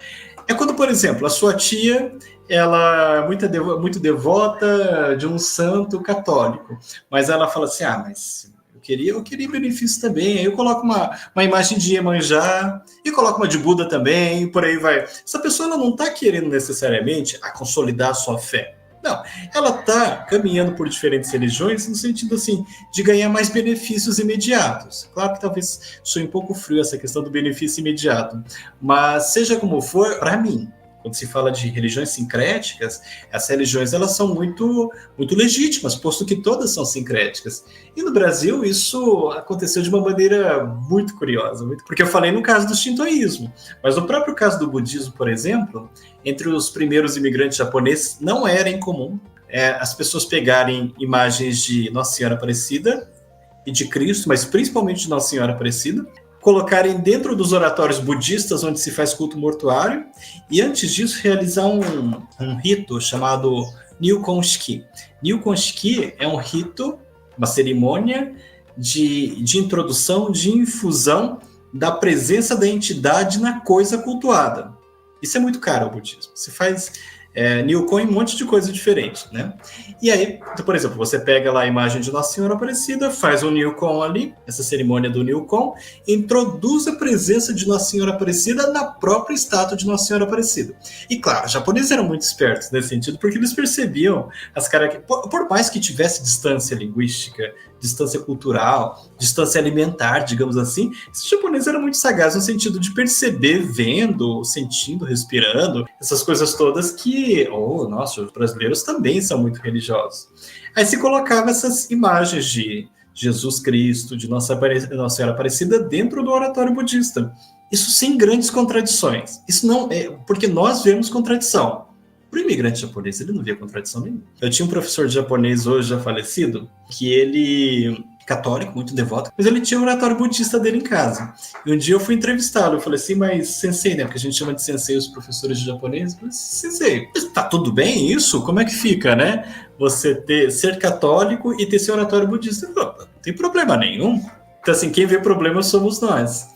É quando, por exemplo, a sua tia ela é muito devota de um santo católico, mas ela fala assim, mas eu queria benefício também, aí eu coloco uma imagem de Iemanjá, e coloco uma de Buda também, e por aí vai. Essa pessoa ela não está querendo necessariamente consolidar a sua fé. Não, ela está caminhando por diferentes religiões no sentido assim, de ganhar mais benefícios imediatos. Claro que talvez soe um pouco frio essa questão do benefício imediato, mas seja como for, para mim, quando se fala de religiões sincréticas, essas religiões elas são muito, muito legítimas, posto que todas são sincréticas. E no Brasil isso aconteceu de uma maneira muito curiosa, porque eu falei no caso do shintoísmo, mas no próprio caso do budismo, por exemplo, entre os primeiros imigrantes japoneses não era incomum as pessoas pegarem imagens de Nossa Senhora Aparecida e de Cristo, mas principalmente de Nossa Senhora Aparecida, colocarem dentro dos oratórios budistas onde se faz culto mortuário e antes disso realizar um rito chamado Nyokonshiki. Nyokonshiki é um rito, uma cerimônia de introdução, de infusão da presença da entidade na coisa cultuada. Isso é muito caro ao budismo. Se faz Nilcon e um monte de coisa diferente, né? E aí, por exemplo, você pega lá a imagem de Nossa Senhora Aparecida, faz um Nilcon ali, essa cerimônia do Nilcon, introduz a presença de Nossa Senhora Aparecida na própria estátua de Nossa Senhora Aparecida. E claro, os japoneses eram muito espertos nesse sentido, porque eles percebiam as características, por mais que tivesse distância linguística, distância cultural, distância alimentar, digamos assim, esses japoneses eram muito sagazes no sentido de perceber, vendo, sentindo, respirando, essas coisas todas que, nossa, os brasileiros também são muito religiosos. Aí se colocava essas imagens de Jesus Cristo, de Nossa Senhora Aparecida dentro do oratório budista. Isso sem grandes contradições. Isso não é porque nós vemos contradição. Para o imigrante japonês, ele não via contradição nenhuma. Eu tinha um professor de japonês hoje já falecido, que ele, católico, muito devoto, mas ele tinha um oratório budista dele em casa. E um dia eu fui entrevistá-lo, eu falei assim, mas sensei, né? Porque a gente chama de sensei os professores de japonês. Eu falei, sensei, tá tudo bem isso? Como é que fica, né? Você ser católico e ter seu oratório budista. Não tem problema nenhum. Então, assim, quem vê problema somos nós.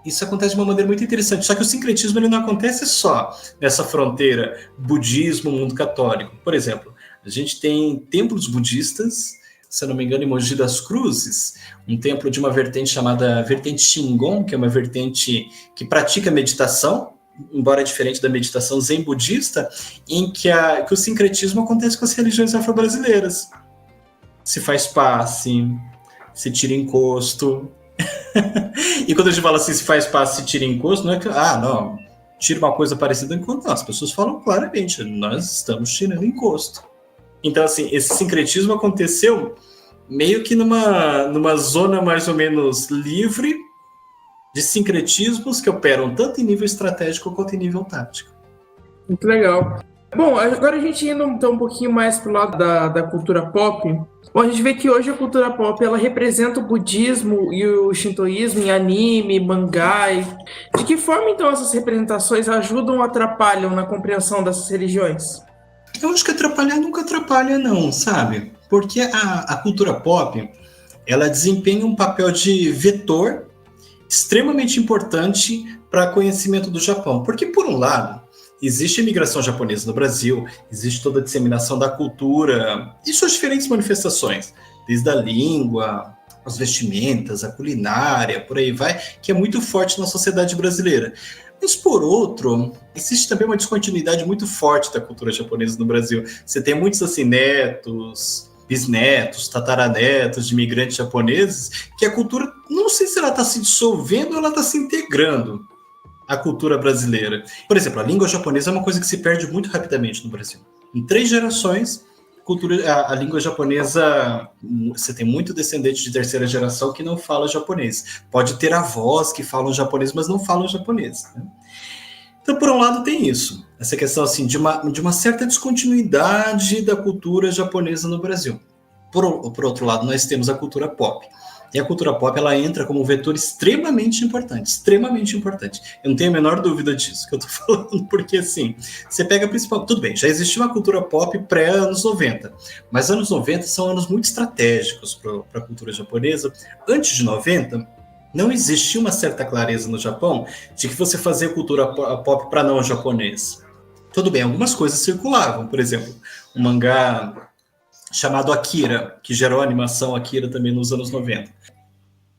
Isso acontece de uma maneira muito interessante. Só que o sincretismo ele não acontece só nessa fronteira budismo-mundo católico. Por exemplo, a gente tem templos budistas, se eu não me engano, em Mogi das Cruzes, um templo de uma vertente chamada vertente Shingon, que é uma vertente que pratica meditação, embora diferente da meditação zen budista, em que o sincretismo acontece com as religiões afro-brasileiras. Se faz passe, se tira encosto. E quando a gente fala assim, se faz passe, se tira encosto, não é que, não, tira uma coisa parecida enquanto não. As pessoas falam claramente, nós estamos tirando encosto. Então, assim, esse sincretismo aconteceu meio que numa zona mais ou menos livre de sincretismos que operam tanto em nível estratégico quanto em nível tático. Muito legal. Bom, agora a gente indo então um pouquinho mais pro lado da cultura pop. Bom, a gente vê que hoje a cultura pop ela representa o budismo e o shintoísmo em anime, mangá. De que forma então essas representações ajudam ou atrapalham na compreensão dessas religiões? Eu acho que atrapalhar nunca atrapalha não, sabe? Porque a cultura pop, ela desempenha um papel de vetor extremamente importante para conhecimento do Japão. Porque, por um lado, existe a imigração japonesa no Brasil, existe toda a disseminação da cultura e suas diferentes manifestações, desde a língua, as vestimentas, a culinária, por aí vai, que é muito forte na sociedade brasileira. Mas, por outro, existe também uma descontinuidade muito forte da cultura japonesa no Brasil. Você tem muitos assim, netos, bisnetos, tataranetos de imigrantes japoneses, que a cultura, não sei se ela está se dissolvendo ou ela está se integrando à cultura brasileira. Por exemplo, a língua japonesa é uma coisa que se perde muito rapidamente no Brasil. Em 3 gerações, a língua japonesa, você tem muito descendente de 3ª geração que não fala japonês. Pode ter avós que falam japonês, mas não falam japonês, né? Então, por um lado, tem isso. Essa questão assim, de uma certa descontinuidade da cultura japonesa no Brasil. Por outro lado, nós temos a cultura pop. E a cultura pop, ela entra como um vetor extremamente importante, extremamente importante. Eu não tenho a menor dúvida disso que eu tô falando, porque assim, você pega a principal... Tudo bem, já existia uma cultura pop pré-anos 90, mas anos 90 são anos muito estratégicos para a cultura japonesa. Antes de 90, não existia uma certa clareza no Japão de que você fazia cultura pop para não japonês. Tudo bem, algumas coisas circulavam, por exemplo, um mangá chamado Akira, que gerou a animação Akira também nos anos 90.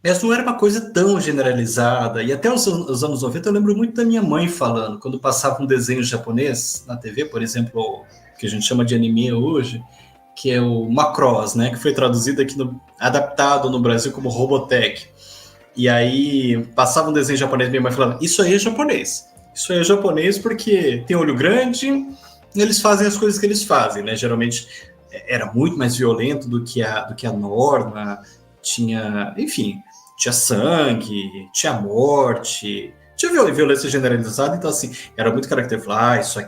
Mas não era uma coisa tão generalizada, e até os anos 90 eu lembro muito da minha mãe falando, quando passava um desenho japonês na TV, por exemplo, que a gente chama de anime hoje, que é o Macross, né, que foi traduzido aqui, adaptado no Brasil como Robotech. E aí passava um desenho japonês, minha mãe falando, isso aí é japonês. Isso aí é japonês porque tem olho grande, e eles fazem as coisas que eles fazem, né, geralmente... era muito mais violento do que a norma, tinha, enfim, tinha sangue, tinha morte, tinha violência generalizada, então assim, era muito característico, isso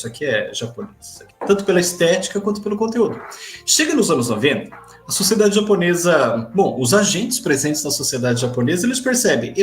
aqui é japonês, tanto pela estética quanto pelo conteúdo. Chega nos anos 90, a sociedade japonesa, os agentes presentes na sociedade japonesa, eles percebem,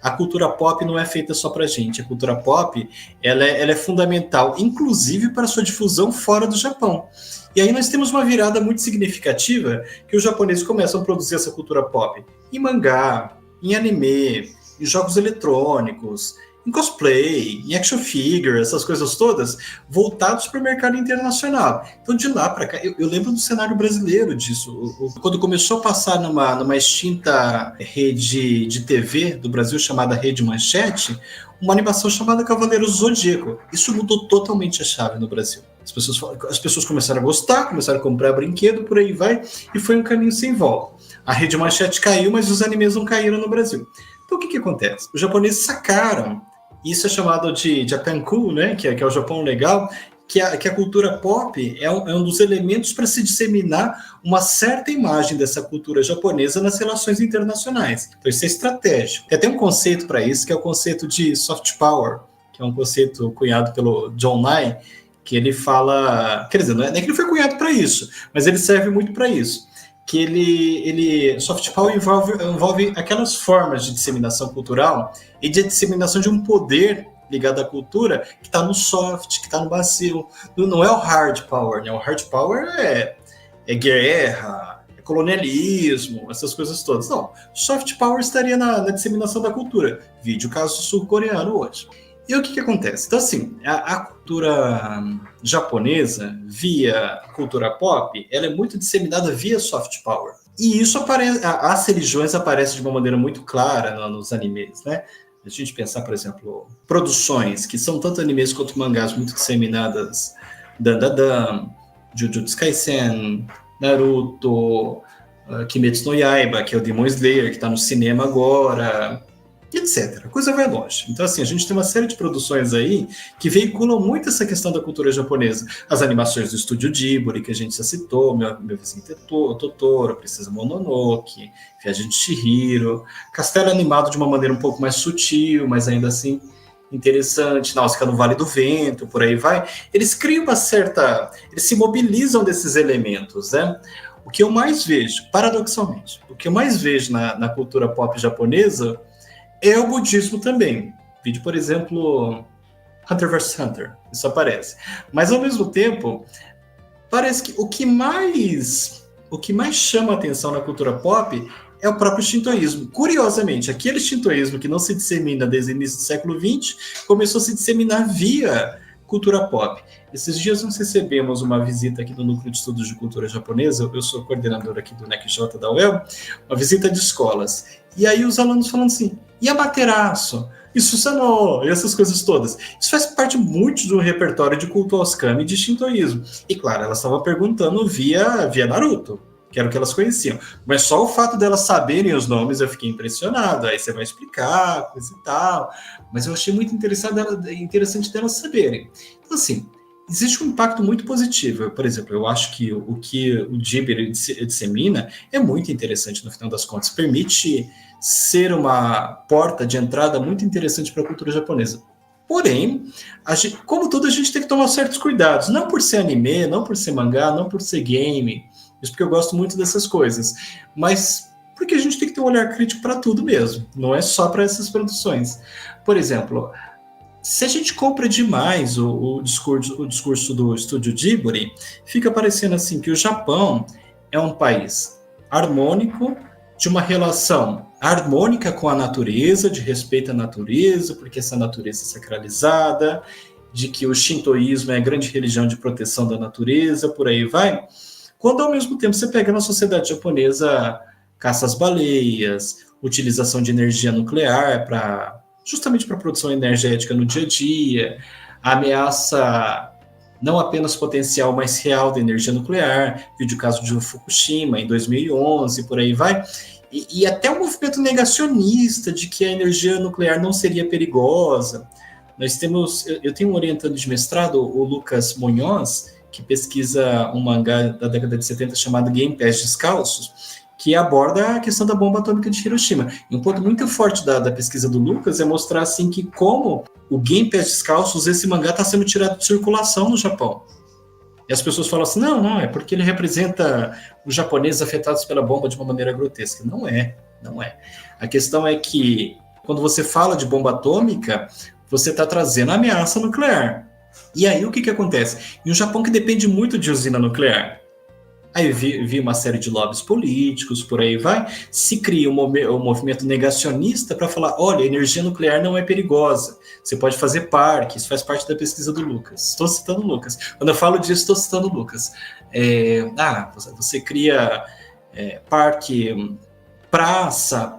a cultura pop não é feita só pra gente, a cultura pop, ela é fundamental, inclusive para sua difusão fora do Japão. E aí nós temos uma virada muito significativa que os japoneses começam a produzir essa cultura pop em mangá, em anime, em jogos eletrônicos, em cosplay, em action figure, essas coisas todas, voltados para o mercado internacional. Então, de lá para cá, eu lembro do cenário brasileiro disso. Quando começou a passar numa extinta rede de TV do Brasil, chamada Rede Manchete, uma animação chamada Cavaleiros do Zodíaco. Isso mudou totalmente a chave no Brasil. As pessoas começaram a gostar, começaram a comprar brinquedo, por aí vai, e foi um caminho sem volta. A Rede Manchete caiu, mas os animes não caíram no Brasil. Então, o que acontece? Os japoneses sacaram, isso é chamado de Japanku, né, que é o Japão legal, que a cultura pop é um dos elementos para se disseminar uma certa imagem dessa cultura japonesa nas relações internacionais. Então, isso é estratégico. Tem até um conceito para isso, que é o conceito de soft power, que é um conceito cunhado pelo John Nye, que ele fala... Quer dizer, não é que ele foi cunhado para isso, mas ele serve muito para isso. Que ele soft power envolve aquelas formas de disseminação cultural e de disseminação de um poder ligado à cultura que está no soft, que está no macio. Não é o hard power, né? O hard power é guerra, é colonialismo, essas coisas todas. Não, soft power estaria na disseminação da cultura. Vídeo caso sul-coreano hoje. E o que acontece? Então, assim, a cultura japonesa, via cultura pop, ela é muito disseminada via soft power. E isso aparece, as religiões aparecem de uma maneira muito clara nos animes, né? A gente pensar, por exemplo, produções que são tanto animes quanto mangás muito disseminadas, Dandadan, Jujutsu Kaisen, Naruto, Kimetsu no Yaiba, que é o Demon Slayer, que está no cinema agora, etc. A coisa vai longe. Então, assim, a gente tem uma série de produções aí que veiculam muito essa questão da cultura japonesa. As animações do estúdio Ghibli, que a gente já citou, meu vizinho Totoro, Princesa Mononoke, Viagem de Chihiro, Castelo animado de uma maneira um pouco mais sutil, mas ainda assim interessante, Náusea no Vale do Vento, por aí vai. Eles criam uma certa... Eles se mobilizam desses elementos, né? O que eu mais vejo, paradoxalmente, o que eu mais vejo na cultura pop japonesa é o budismo também. Vídeo, por exemplo, Hunter vs Hunter, isso aparece. Mas, ao mesmo tempo, parece que o que mais chama a atenção na cultura pop é o próprio shintoísmo. Curiosamente, aquele shintoísmo que não se dissemina desde o início do século XX, começou a se disseminar via cultura pop. Esses dias nós recebemos uma visita aqui do Núcleo de Estudos de Cultura Japonesa, eu sou coordenador aqui do NECJ da UEL, uma visita de escolas. E aí os alunos falando assim, e Amaterasu, e Susanoo, e essas coisas todas. Isso faz parte muito do repertório de culto aos kami e de shintoísmo. E claro, elas estavam perguntando via Naruto, que era o que elas conheciam. Mas só o fato delas saberem os nomes eu fiquei impressionado. Aí você vai explicar, coisa e tal. Mas eu achei muito interessante delas saberem. Então, assim, existe um impacto muito positivo. Por exemplo, eu acho que o que o Ghibli dissemina é muito interessante no final das contas. Permite ser uma porta de entrada muito interessante para a cultura japonesa. Porém, como tudo, a gente tem que tomar certos cuidados. Não por ser anime, não por ser mangá, não por ser game. Isso porque eu gosto muito dessas coisas. Mas porque a gente tem que ter um olhar crítico para tudo mesmo. Não é só para essas produções. Por exemplo, se a gente compra demais o discurso do estúdio Ghibli, fica parecendo assim que o Japão é um país harmônico, de uma relação harmônica com a natureza, de respeito à natureza, porque essa natureza é sacralizada, de que o shintoísmo é a grande religião de proteção da natureza, por aí vai. Quando, ao mesmo tempo, você pega na sociedade japonesa caça às baleias, utilização de energia nuclear justamente para a produção energética no dia a dia, a ameaça não apenas potencial, mas real da energia nuclear, vídeo caso de Fukushima, em 2011, por aí vai, e até um movimento negacionista de que a energia nuclear não seria perigosa. Eu tenho um orientando de mestrado, o Lucas Munhoz, que pesquisa um mangá da década de 70 chamado Game Pés Descalços, que aborda a questão da bomba atômica de Hiroshima. E um ponto muito forte da pesquisa do Lucas é mostrar assim, que como o Game Pés Descalços, esse mangá está sendo tirado de circulação no Japão. E as pessoas falam assim, não, é porque ele representa os japoneses afetados pela bomba de uma maneira grotesca. Não é. A questão é que, quando você fala de bomba atômica, você está trazendo a ameaça nuclear. E aí o que acontece? Em um Japão que depende muito de usina nuclear, Aí vi uma série de lobbies políticos, por aí vai. Se cria um movimento negacionista para falar, olha, a energia nuclear não é perigosa, você pode fazer parque, isso faz parte da pesquisa do Lucas. Estou citando o Lucas. Quando eu falo disso, estou citando o Lucas. Você cria parque, praça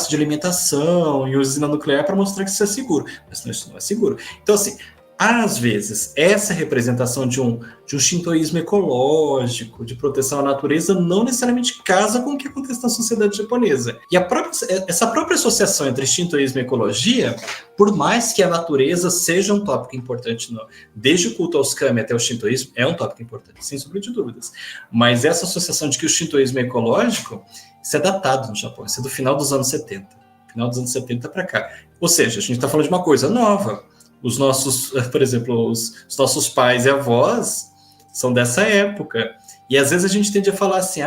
de alimentação e usina nuclear para mostrar que isso é seguro. Mas isso não é seguro. Então, assim, às vezes, essa representação de um shintoísmo ecológico, de proteção à natureza, não necessariamente casa com o que acontece na sociedade japonesa. E essa própria associação entre shintoísmo e ecologia, por mais que a natureza seja um tópico importante, desde o culto aos kami até o shintoísmo, é um tópico importante, sem sombra de dúvidas. Mas essa associação de que o shintoísmo é ecológico, isso é datado no Japão, isso é do final dos anos 70. Final dos anos 70 para cá. Ou seja, a gente está falando de uma coisa nova. Os nossos, por exemplo, os nossos pais e avós são dessa época. E às vezes a gente tende a falar assim,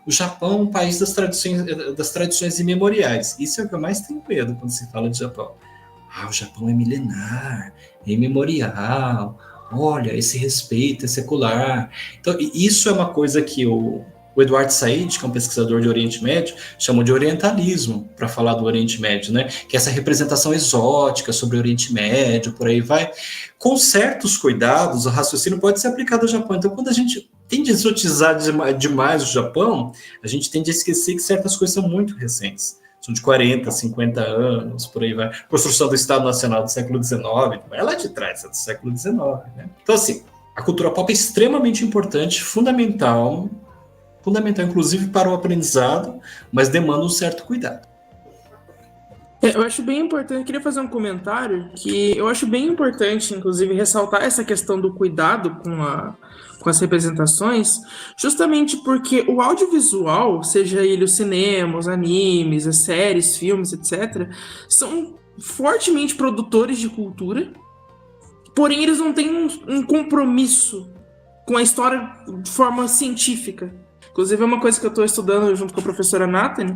o Japão é um país das tradições imemoriais. Isso é o que eu mais tenho medo quando se fala de Japão. O Japão é milenar, é imemorial, olha, esse respeito é secular. Então, isso é uma coisa que o Eduardo Said, que é um pesquisador de Oriente Médio, chamou de orientalismo para falar do Oriente Médio, né? Que é essa representação exótica sobre o Oriente Médio, por aí vai. Com certos cuidados, o raciocínio pode ser aplicado ao Japão. Então, quando a gente tende a exotizar demais o Japão, a gente tende a esquecer que certas coisas são muito recentes. São de 40, 50 anos, por aí vai. Construção do Estado Nacional do século XIX, é lá de trás, é do século XIX, né? Então, assim, a cultura pop é extremamente importante, fundamental, inclusive para o aprendizado, mas demanda um certo cuidado. Eu acho bem importante, eu queria fazer um comentário que eu acho bem importante, inclusive, ressaltar essa questão do cuidado com as representações, justamente porque o audiovisual, seja ele o cinema, os animes, as séries, filmes, etc., são fortemente produtores de cultura, porém eles não têm um compromisso com a história de forma científica. Inclusive, é uma coisa que eu estou estudando junto com a professora Nathalie,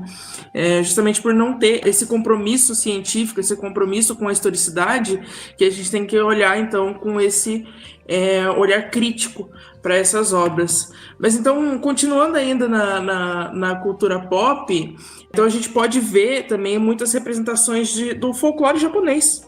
justamente por não ter esse compromisso científico, esse compromisso com a historicidade, que a gente tem que olhar, então, com esse olhar crítico para essas obras. Mas, então, continuando ainda na cultura pop, então a gente pode ver também muitas representações do folclore japonês.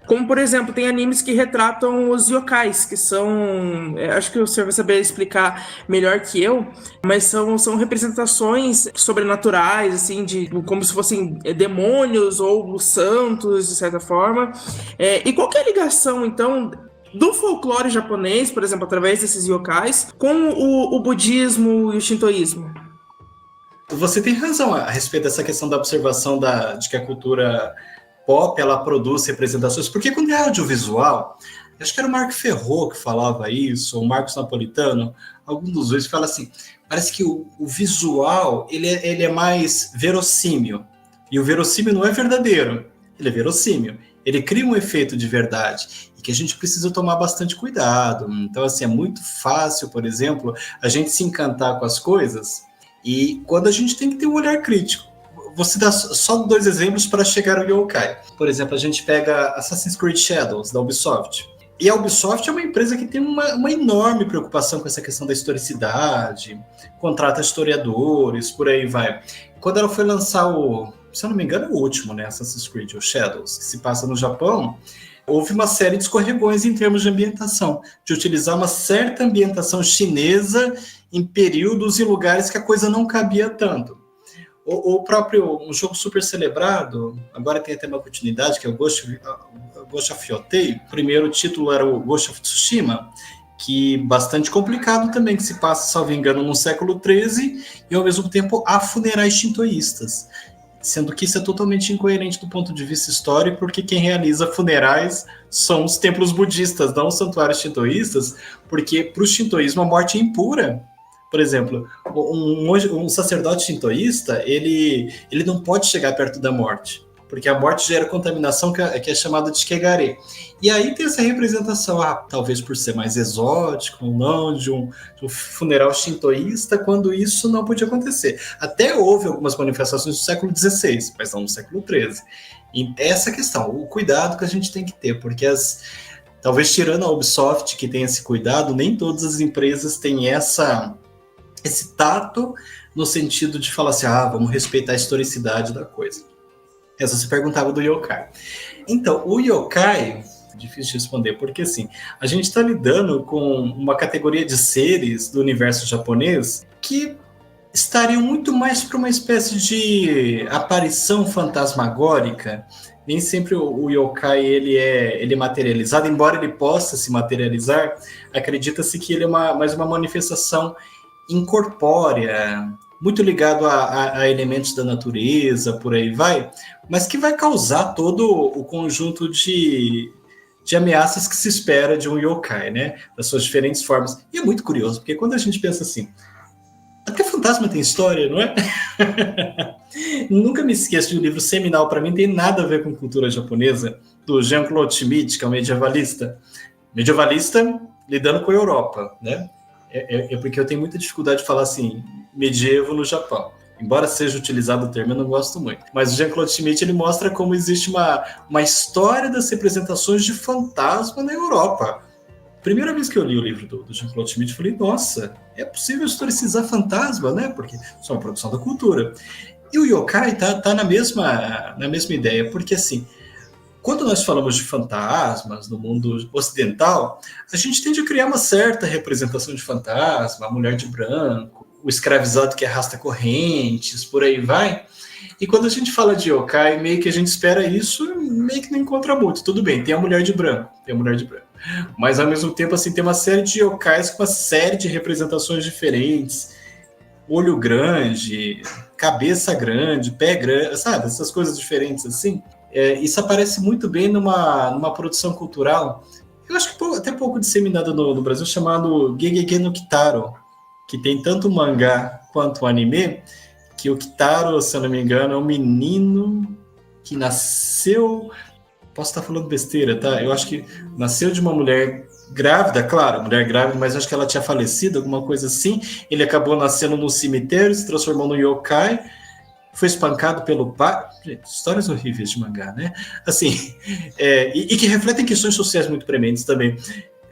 Como, por exemplo, tem animes que retratam os yokais, que são... acho que o senhor vai saber explicar melhor que eu, mas são representações sobrenaturais, assim, como se fossem demônios ou santos, de certa forma. E qual que é a ligação, então, do folclore japonês, por exemplo, através desses yokais, com o budismo e o shintoísmo? Você tem razão a respeito dessa questão da observação de que a cultura pop, ela produz representações, porque quando é audiovisual, acho que era o Marco Ferro que falava isso, ou o Marcos Napolitano, algum dos dois fala assim, parece que o visual, ele é mais verossímil, e o verossímil não é verdadeiro, ele é verossímil, ele cria um efeito de verdade, e que a gente precisa tomar bastante cuidado. Então, assim, é muito fácil, por exemplo, a gente se encantar com as coisas, e quando a gente tem que ter um olhar crítico. Vou citar só 2 exemplos para chegar ao yokai. Por exemplo, a gente pega Assassin's Creed Shadows, da Ubisoft. E a Ubisoft é uma empresa que tem uma enorme preocupação com essa questão da historicidade, contrata historiadores, por aí vai. Quando ela foi lançar se eu não me engano, é o último, né, Assassin's Creed, o Shadows, que se passa no Japão, houve uma série de escorregões em termos de ambientação, de utilizar uma certa ambientação chinesa em períodos e lugares que a coisa não cabia tanto. O próprio, um jogo super celebrado, agora tem até uma continuidade, que é o Ghost of Yotei. O primeiro título era o Ghost of Tsushima, que bastante complicado também, que se passa, salvo engano, no século XIII, e ao mesmo tempo há funerais shintoístas, sendo que isso é totalmente incoerente do ponto de vista histórico, porque quem realiza funerais são os templos budistas, não os santuários shintoístas, porque para o shintoísmo a morte é impura. Por exemplo, um sacerdote shintoísta, ele não pode chegar perto da morte, porque a morte gera contaminação que é chamada de shikegare. E aí tem essa representação, talvez por ser mais exótico ou não, de um funeral shintoísta, quando isso não podia acontecer. Até houve algumas manifestações do século XVI, mas não no século XIII. E essa questão, o cuidado que a gente tem que ter, porque Talvez tirando a Ubisoft, que tem esse cuidado, nem todas as empresas têm esse tato no sentido de falar assim, vamos respeitar a historicidade da coisa. Essa você perguntava do yokai. Então, o yokai, difícil de responder, porque assim, a gente está lidando com uma categoria de seres do universo japonês que estariam muito mais para uma espécie de aparição fantasmagórica. Nem sempre o yokai ele é materializado, embora ele possa se materializar, acredita-se que ele é mais uma manifestação incorpórea, muito ligado a elementos da natureza, por aí vai, mas que vai causar todo o conjunto de ameaças que se espera de um yokai, né? Das suas diferentes formas. E é muito curioso, porque quando a gente pensa assim, até fantasma tem história, não é? Nunca me esqueço de um livro seminal, para mim tem nada a ver com cultura japonesa, do Jean-Claude Schmitt, que é um medievalista lidando com a Europa, né? É porque eu tenho muita dificuldade de falar assim, medievo no Japão. Embora seja utilizado o termo, eu não gosto muito. Mas o Jean-Claude Schmitt, ele mostra como existe uma história das representações de fantasma na Europa. Primeira vez que eu li o livro do Jean-Claude Schmitt, eu falei, nossa, é possível historicizar fantasma, né? Porque isso é uma produção da cultura. E o yokai tá na mesma ideia, porque assim, quando nós falamos de fantasmas no mundo ocidental, a gente tende a criar uma certa representação de fantasma, a mulher de branco, o escravizado que arrasta correntes, por aí vai. E quando a gente fala de yokai, meio que a gente espera isso, meio que não encontra muito. Tudo bem, tem a mulher de branco. Mas ao mesmo tempo, assim, tem uma série de yokais com uma série de representações diferentes. Olho grande, cabeça grande, pé grande, sabe? Essas coisas diferentes assim. Isso aparece muito bem numa produção cultural, eu acho que até pouco disseminada no Brasil, chamado Gegege no Kitaro, que tem tanto o mangá quanto o anime, que o Kitaro, se eu não me engano, é um menino que nasceu... Posso estar falando besteira, tá? Eu acho que nasceu de uma mulher grávida, claro, mulher grávida, mas acho que ela tinha falecido, alguma coisa assim. Ele acabou nascendo no cemitério, se transformou no yokai, foi espancado pelo pai. Gente, histórias horríveis de mangá, né? Assim, e que refletem questões sociais muito prementes também.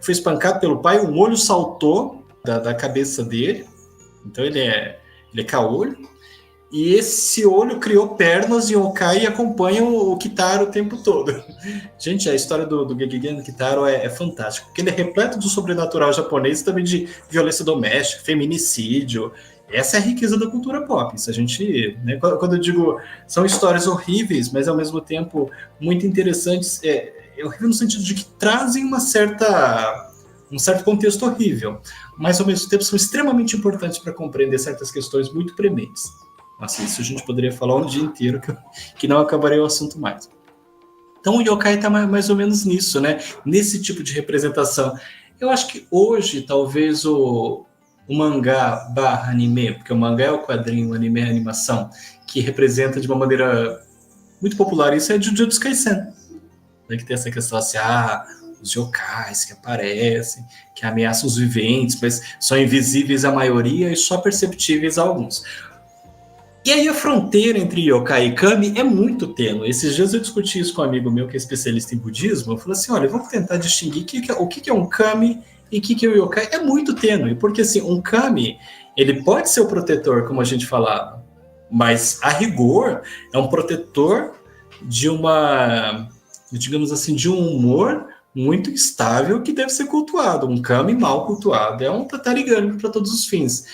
Foi espancado pelo pai, um olho saltou da cabeça dele, então ele é caolho, e esse olho criou pernas e yokai e acompanham o Kitaro o tempo todo. Gente, a história do Gegege no Kitaro é fantástica, porque ele é repleto do sobrenatural japonês, também de violência doméstica, feminicídio. Essa é a riqueza da cultura pop. Isso a gente, né, quando eu digo, são histórias horríveis, mas ao mesmo tempo muito interessantes, é horrível no sentido de que trazem um certo contexto horrível, mas ao mesmo tempo são extremamente importantes para compreender certas questões muito prementes. Nossa, isso a gente poderia falar um dia inteiro, que não acabaria o assunto mais. Então o yokai está mais ou menos nisso, né? Nesse tipo de representação. Eu acho que hoje, talvez, o mangá / anime, porque o mangá é o quadrinho, o anime é a animação, que representa de uma maneira muito popular, isso é Jujutsu Kaisen, né? Que tem essa questão assim, os yokais que aparecem, que ameaçam os viventes, mas são invisíveis à maioria e só perceptíveis a alguns. E aí a fronteira entre yokai e kami é muito tênue. Esses dias eu discuti isso com um amigo meu que é especialista em budismo. Eu falei assim, olha, vamos tentar distinguir o que é um kami e o que é o yokai. É muito tênue, porque assim, um kami, ele pode ser o protetor, como a gente falava, mas a rigor é um protetor de digamos assim, de um humor muito estável que deve ser cultuado. Um kami mal cultuado é um tatarigami para todos os fins.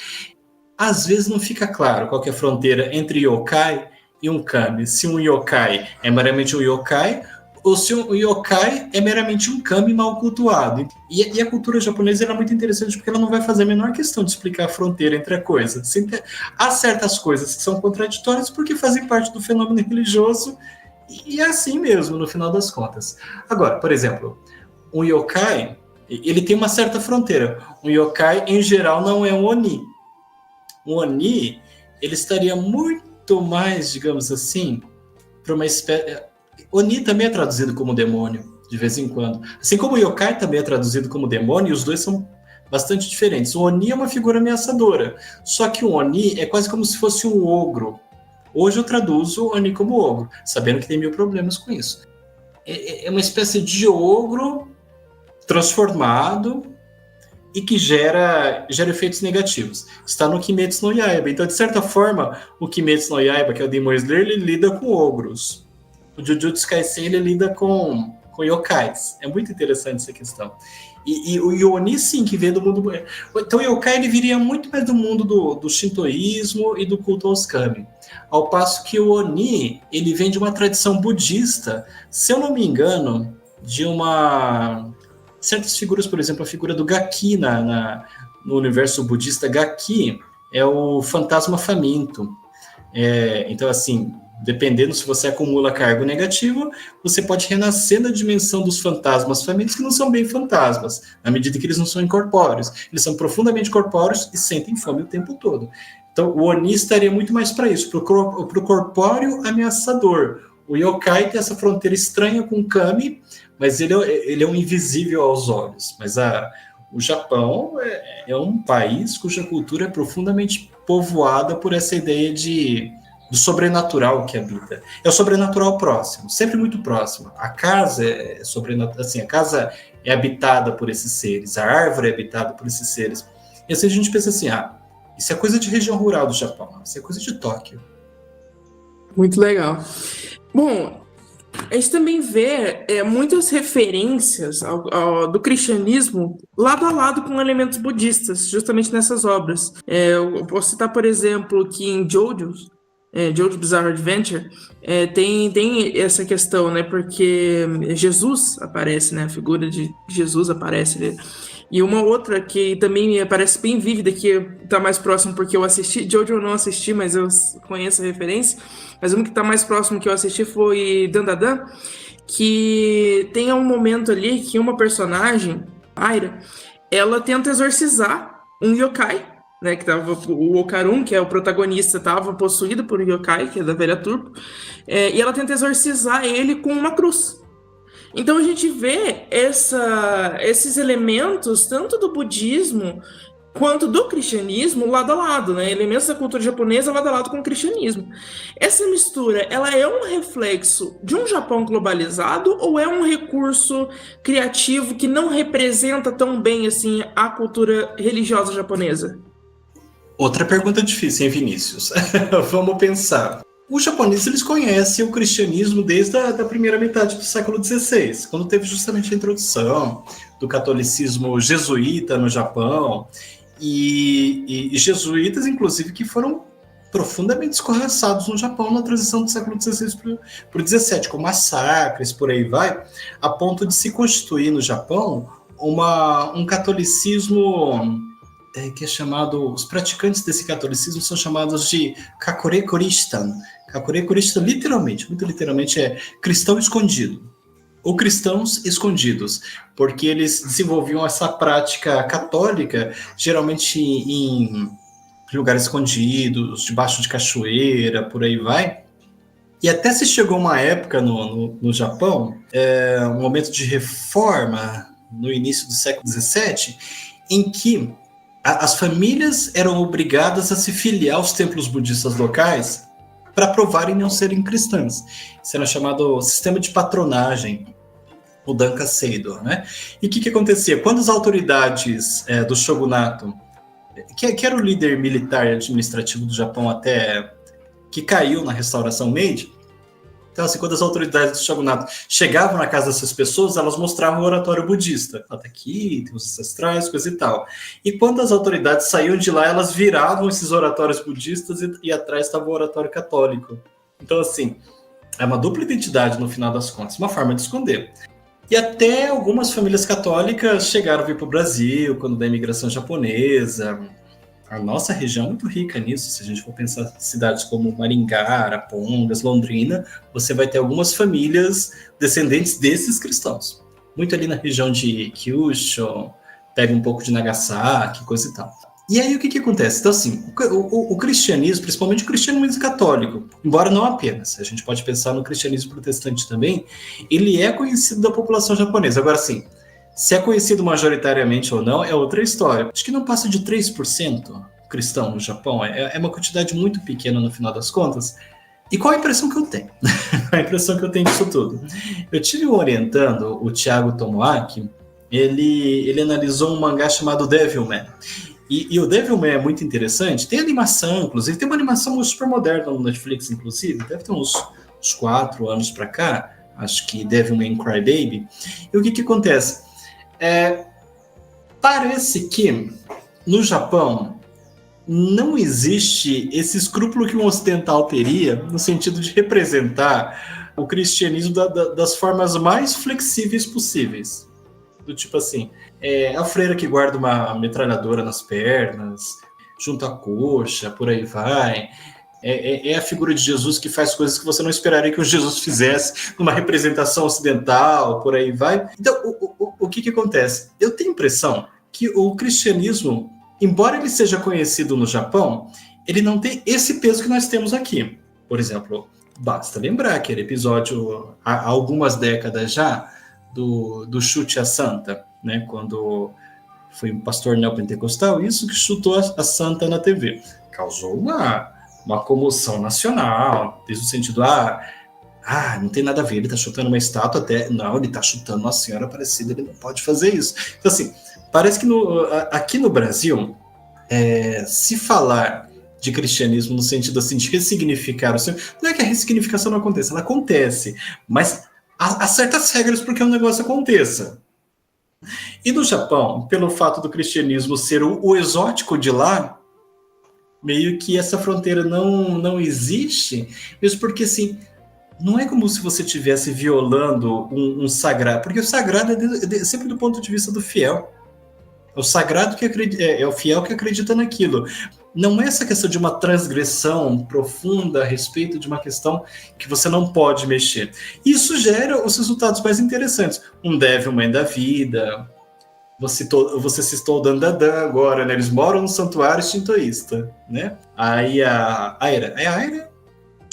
Às vezes não fica claro qual que é a fronteira entre yokai e um kami. Se um yokai é meramente um yokai, ou se um yokai é meramente um kami mal cultuado. E a cultura japonesa é muito interessante porque ela não vai fazer a menor questão de explicar a fronteira entre a coisa. Há certas coisas que são contraditórias porque fazem parte do fenômeno religioso e é assim mesmo, no final das contas. Agora, por exemplo, um yokai, ele tem uma certa fronteira. Um yokai, em geral, não é um oni. Um oni, ele estaria muito mais, digamos assim, para uma espécie... Oni também é traduzido como demônio, de vez em quando. Assim como o yokai também é traduzido como demônio, e os dois são bastante diferentes. O oni é uma figura ameaçadora, só que o oni é quase como se fosse um ogro. Hoje eu traduzo o oni como ogro, sabendo que tem mil problemas com isso. É uma espécie de ogro transformado e que gera efeitos negativos. Está no Kimetsu no Yaiba. Então, de certa forma, o Kimetsu no Yaiba, que é o Demon Slayer, ele lida com ogros. O Jujutsu Kaisen, ele lida com yokais. É muito interessante essa questão. E o Oni, sim, que vem do mundo... Então, o yokai, ele viria muito mais do mundo do shintoísmo e do culto aos kami. Ao passo que o Oni, ele vem de uma tradição budista, se eu não me engano, de certas figuras, por exemplo, a figura do Gaki no universo budista. Gaki é o fantasma faminto. Então, assim, dependendo se você acumula cargo negativo, você pode renascer na dimensão dos fantasmas famintos, que não são bem fantasmas, na medida que eles não são incorpóreos. Eles são profundamente corpóreos e sentem fome o tempo todo. Então, o Oni estaria muito mais para isso, para o corpóreo ameaçador. O yokai tem essa fronteira estranha com o kami, mas ele é um invisível aos olhos. Mas o Japão é um país cuja cultura é profundamente povoada por essa ideia do sobrenatural que habita. É o sobrenatural próximo, sempre muito próximo. A casa é sobrenatural, assim, a casa é habitada por esses seres, a árvore é habitada por esses seres. E assim a gente pensa assim, isso é coisa de região rural do Japão, isso é coisa de Tóquio. Muito legal. Bom, a gente também vê muitas referências do cristianismo lado a lado com elementos budistas, justamente nessas obras. Eu posso citar, por exemplo, que em Jojo's Bizarre Adventure, tem essa questão, né? Porque Jesus aparece, né? A figura de Jesus aparece ali. E uma outra que também me parece bem vívida, que tá mais próximo porque eu assisti, Jojo eu não assisti, mas eu conheço a referência, mas uma que tá mais próximo que eu assisti foi Dandadan, que tem um momento ali que uma personagem, Aira, ela tenta exorcizar um yokai, né, que tava, o Okarun, que é o protagonista, estava possuído por um yokai, que é da velha turco, e ela tenta exorcizar ele com uma cruz. Então a gente vê esses elementos, tanto do budismo quanto do cristianismo, lado a lado, né? Elementos da cultura japonesa lado a lado com o cristianismo. Essa mistura, ela é um reflexo de um Japão globalizado ou é um recurso criativo que não representa tão bem assim a cultura religiosa japonesa? Outra pergunta difícil, hein, Vinícius? Vamos pensar. Os japoneses, eles conhecem o cristianismo desde a primeira metade do século XVI, quando teve justamente a introdução do catolicismo jesuíta no Japão, e jesuítas, inclusive, que foram profundamente escorraçados no Japão na transição do século XVI para o XVII, com massacres, por aí vai, a ponto de se constituir no Japão um catolicismo que é chamado, os praticantes desse catolicismo são chamados de Kakure Koristan. Kakure Koristan, literalmente, muito literalmente, é cristão escondido, ou cristãos escondidos, porque eles desenvolviam essa prática católica, geralmente em lugares escondidos, debaixo de cachoeira, por aí vai. E até se chegou uma época no Japão, um momento de reforma, no início do século XVII, em que as famílias eram obrigadas a se filiar aos templos budistas locais para provarem não serem cristãs. Isso era chamado sistema de patronagem, o Danka Seido, né? E o que acontecia? Quando as autoridades do shogunato, que era o líder militar e administrativo do Japão até que caiu na restauração Meiji, então, assim, quando as autoridades do shogunato chegavam na casa dessas pessoas, elas mostravam o oratório budista. Tá aqui, tem os ancestrais, coisa e tal. E quando as autoridades saíam de lá, elas viravam esses oratórios budistas e atrás estava o oratório católico. Então, assim, é uma dupla identidade no final das contas, uma forma de esconder. E até algumas famílias católicas chegaram a vir para o Brasil, quando da imigração japonesa. A nossa região é muito rica nisso. Se a gente for pensar em cidades como Maringá, Arapongas, Londrina, você vai ter algumas famílias descendentes desses cristãos. Muito ali na região de Kyushu, pega um pouco de Nagasaki, coisa e tal. E aí o que acontece? Então, assim, o cristianismo, principalmente o cristianismo católico, embora não apenas, a gente pode pensar no cristianismo protestante também, ele é conhecido da população japonesa. Agora, assim, se é conhecido majoritariamente ou não, é outra história. Acho que não passa de 3% cristão no Japão. É uma quantidade muito pequena no final das contas. E qual a impressão que eu tenho? A impressão que eu tenho disso tudo. Eu tive um orientando, o Thiago Tomoaki, ele analisou um mangá chamado Devilman. E o Devilman é muito interessante. Tem animação, inclusive. Tem uma animação super moderna no Netflix, inclusive. Deve ter uns 4 anos para cá. Acho que Devilman Crybaby. E o que acontece? Parece que no Japão não existe esse escrúpulo que um ocidental teria no sentido de representar o cristianismo das formas mais flexíveis possíveis. Do tipo assim, a freira que guarda uma metralhadora nas pernas, junto à coxa, por aí vai. É a figura de Jesus que faz coisas que você não esperaria que o Jesus fizesse numa representação ocidental, por aí vai. Então, o que acontece? Eu tenho a impressão que o cristianismo, embora ele seja conhecido no Japão, ele não tem esse peso que nós temos aqui. Por exemplo, basta lembrar aquele episódio, há algumas décadas já, do chute à santa, né? Quando foi um pastor neopentecostal, isso que chutou a santa na TV. Causou uma comoção nacional, desde o sentido, não tem nada a ver, ele está chutando uma estátua, não, ele está chutando uma senhora Aparecida, ele não pode fazer isso. Então, assim, parece que aqui no Brasil, se falar de cristianismo no sentido assim, de ressignificar o Senhor, não é que a ressignificação não aconteça, ela acontece, mas há certas regras para que um negócio aconteça. E no Japão, pelo fato do cristianismo ser o exótico de lá, meio que essa fronteira não existe, mesmo porque, assim, não é como se você estivesse violando um sagrado, porque o sagrado é sempre do ponto de vista do fiel. É o sagrado que é o fiel que acredita naquilo. Não é essa questão de uma transgressão profunda a respeito de uma questão que você não pode mexer. Isso gera os resultados mais interessantes. Um Devilman da vida. Você citou o Dandadan agora, né? Eles moram no santuário shintoísta, né? Aí a Aira. É a Aira?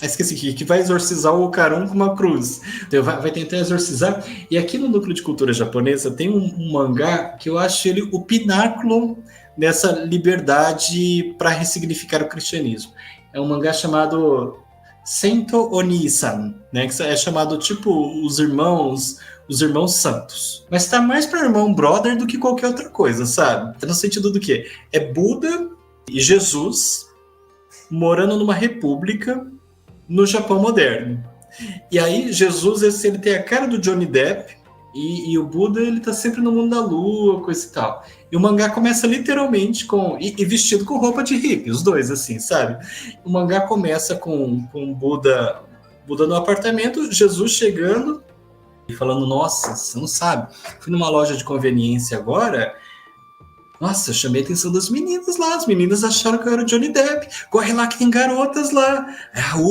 Esqueci que vai exorcizar o Okarun com uma cruz. Então vai tentar exorcizar. E aqui no Núcleo de Cultura Japonesa tem um mangá que eu acho ele o pináculo dessa liberdade para ressignificar o cristianismo. É um mangá chamado Sento Oni-san, né? Que é chamado tipo os irmãos santos. Mas tá mais para irmão brother do que qualquer outra coisa, sabe? No sentido do quê? É Buda e Jesus morando numa república no Japão moderno. E aí, Jesus, ele tem a cara do Johnny Depp, e o Buda, ele tá sempre no mundo da lua, coisa e tal. E o mangá começa literalmente e vestido com roupa de hippie, os dois, assim, sabe? O mangá começa com Buda no apartamento, Jesus chegando e falando, nossa, você não sabe, fui numa loja de conveniência agora. Nossa, eu chamei a atenção das meninas lá. As meninas acharam que eu era o Johnny Depp. Corre lá que tem garotas lá.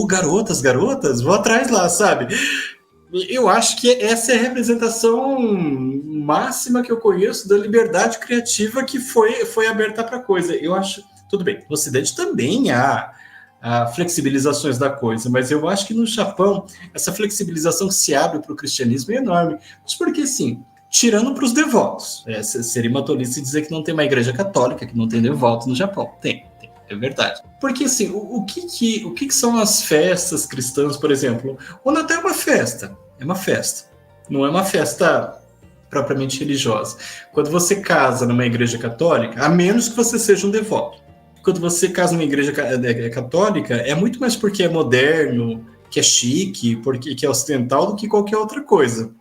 Garotas? Vou atrás lá, sabe? Eu acho que essa é a representação máxima que eu conheço da liberdade criativa que foi aberta para a coisa. Eu acho... Tudo bem, no Ocidente também há flexibilizações da coisa, mas eu acho que no Japão essa flexibilização que se abre para o cristianismo é enorme. Mas porque, assim... Tirando para os devotos. Seria uma tolice dizer que não tem uma igreja católica, que não tem devotos no Japão. Tem, é verdade. Porque, assim, o que são as festas cristãs, por exemplo? O Natal é uma festa. Não é uma festa propriamente religiosa. Quando você casa numa igreja católica, a menos que você seja um devoto. Quando você casa numa igreja católica, é muito mais porque é moderno, que é chique, porque que é ocidental, do que qualquer outra coisa.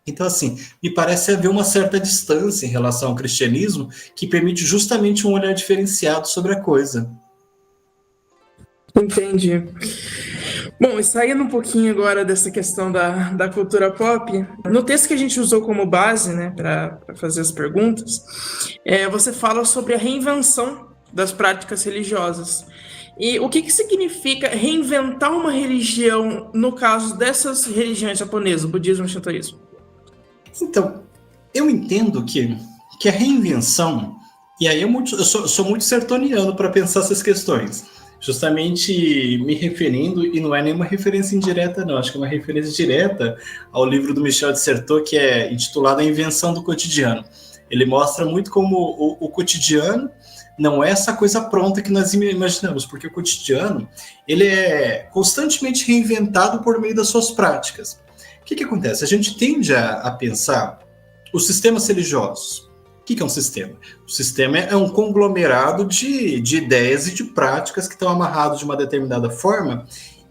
Então, assim, me parece haver uma certa distância em relação ao cristianismo que permite justamente um olhar diferenciado sobre a coisa. Entendi. Bom, e saindo um pouquinho agora dessa questão da cultura pop, no texto que a gente usou como base, né, para fazer as perguntas, você fala sobre a reinvenção das práticas religiosas. E o que significa reinventar uma religião no caso dessas religiões japonesas, o budismo e o shintoísmo? Então, eu entendo que a reinvenção, e aí eu sou muito sertoniano para pensar essas questões, justamente me referindo, e não é nenhuma referência indireta não, acho que é uma referência direta ao livro do Michel de Certeau, que é intitulado A Invenção do Cotidiano. Ele mostra muito como o cotidiano não é essa coisa pronta que nós imaginamos, porque o cotidiano ele é constantemente reinventado por meio das suas práticas. O que acontece? A gente tende a pensar os sistemas religiosos. O que é um sistema? O sistema é um conglomerado de ideias e de práticas que estão amarrados de uma determinada forma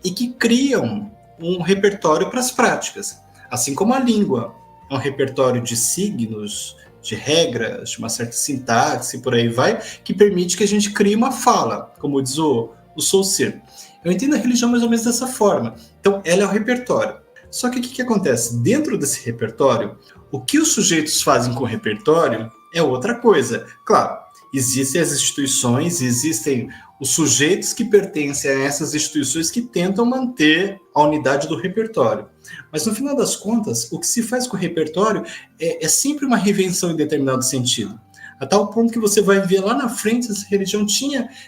e que criam um repertório para as práticas. Assim como a língua é um repertório de signos, de regras, de uma certa sintaxe, por aí vai, que permite que a gente crie uma fala, como diz o Saussure. Eu entendo a religião mais ou menos dessa forma. Então, ela é o repertório. Só que o que acontece? Dentro desse repertório, o que os sujeitos fazem com o repertório é outra coisa. Claro, existem as instituições, existem os sujeitos que pertencem a essas instituições que tentam manter a unidade do repertório. Mas, no final das contas, o que se faz com o repertório é sempre uma reinvenção em determinado sentido. A tal ponto que você vai ver lá na frente, essa religião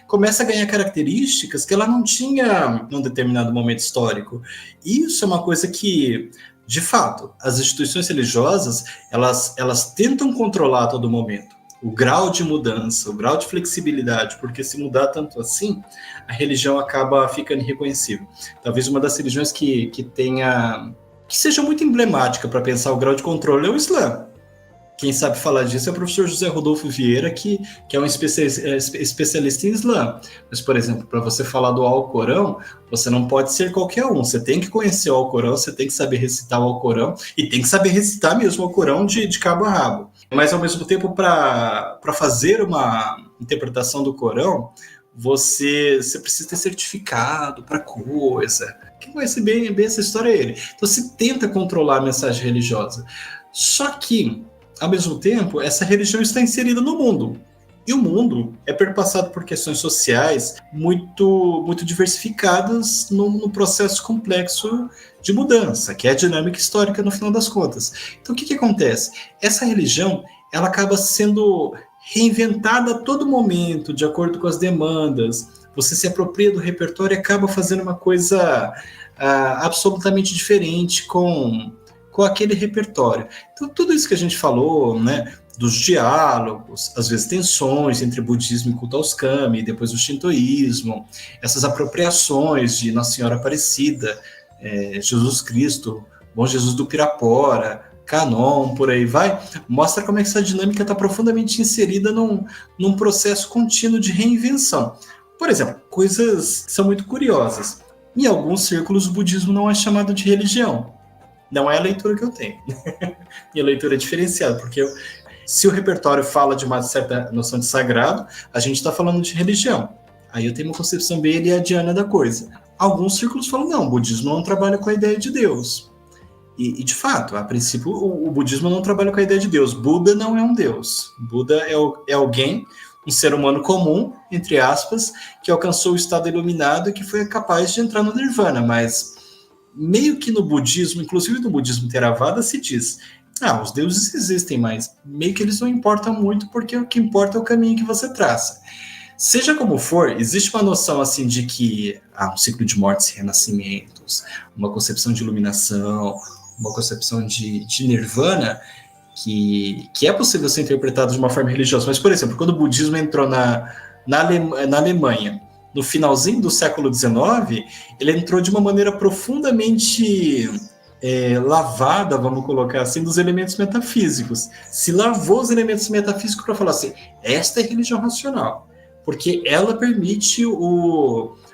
começa a ganhar características que ela não tinha num determinado momento histórico. Isso é uma coisa que, de fato, as instituições religiosas, elas tentam controlar a todo momento o grau de mudança, o grau de flexibilidade, porque se mudar tanto assim, a religião acaba ficando irreconhecível. Talvez uma das religiões que seja muito emblemática para pensar o grau de controle é o Islã. Quem sabe falar disso é o professor José Rodolfo Vieira, que é um especialista em Islã. Mas, por exemplo, para você falar do Alcorão, você não pode ser qualquer um. Você tem que conhecer o Alcorão, você tem que saber recitar o Alcorão, e tem que saber recitar mesmo o Alcorão de cabo a rabo. Mas, ao mesmo tempo, para fazer uma interpretação do Corão, você precisa ter certificado para coisa. Quem conhece bem essa história é ele. Então, se tenta controlar a mensagem religiosa. Só que, ao mesmo tempo, essa religião está inserida no mundo. E o mundo é perpassado por questões sociais muito, muito diversificadas no processo complexo de mudança, que é a dinâmica histórica no final das contas. Então, o que acontece? Essa religião ela acaba sendo reinventada a todo momento, de acordo com as demandas. Você se apropria do repertório e acaba fazendo uma coisa absolutamente diferente com aquele repertório. Então, tudo isso que a gente falou, né, dos diálogos, às vezes tensões entre budismo e culto aos kami, depois o shintoísmo, essas apropriações de Nossa Senhora Aparecida, Jesus Cristo, Bom Jesus do Pirapora, Canon, por aí vai, mostra como é que essa dinâmica está profundamente inserida num processo contínuo de reinvenção. Por exemplo, coisas que são muito curiosas. Em alguns círculos, o budismo não é chamado de religião. Não é a leitura que eu tenho. Minha leitura é diferenciada, porque se o repertório fala de uma certa noção de sagrado, a gente está falando de religião. Aí eu tenho uma concepção bem eliadiana da coisa. Alguns círculos falam, não, o budismo não trabalha com a ideia de Deus. E de fato, a princípio, o budismo não trabalha com a ideia de Deus. Buda não é um Deus. Buda é alguém, um ser humano comum, entre aspas, que alcançou o estado iluminado e que foi capaz de entrar no nirvana, mas meio que no budismo, inclusive no budismo Theravada, se diz, os deuses existem, mas meio que eles não importam muito, porque o que importa é o caminho que você traça. Seja como for, existe uma noção assim de que há um ciclo de mortes e renascimentos, uma concepção de iluminação, uma concepção de nirvana, que é possível ser interpretado de uma forma religiosa. Mas, por exemplo, quando o budismo entrou na Alemanha, no finalzinho do século XIX, ele entrou de uma maneira profundamente lavada, vamos colocar assim, dos elementos metafísicos. Se lavou os elementos metafísicos para falar assim, esta é religião racional, porque ela permite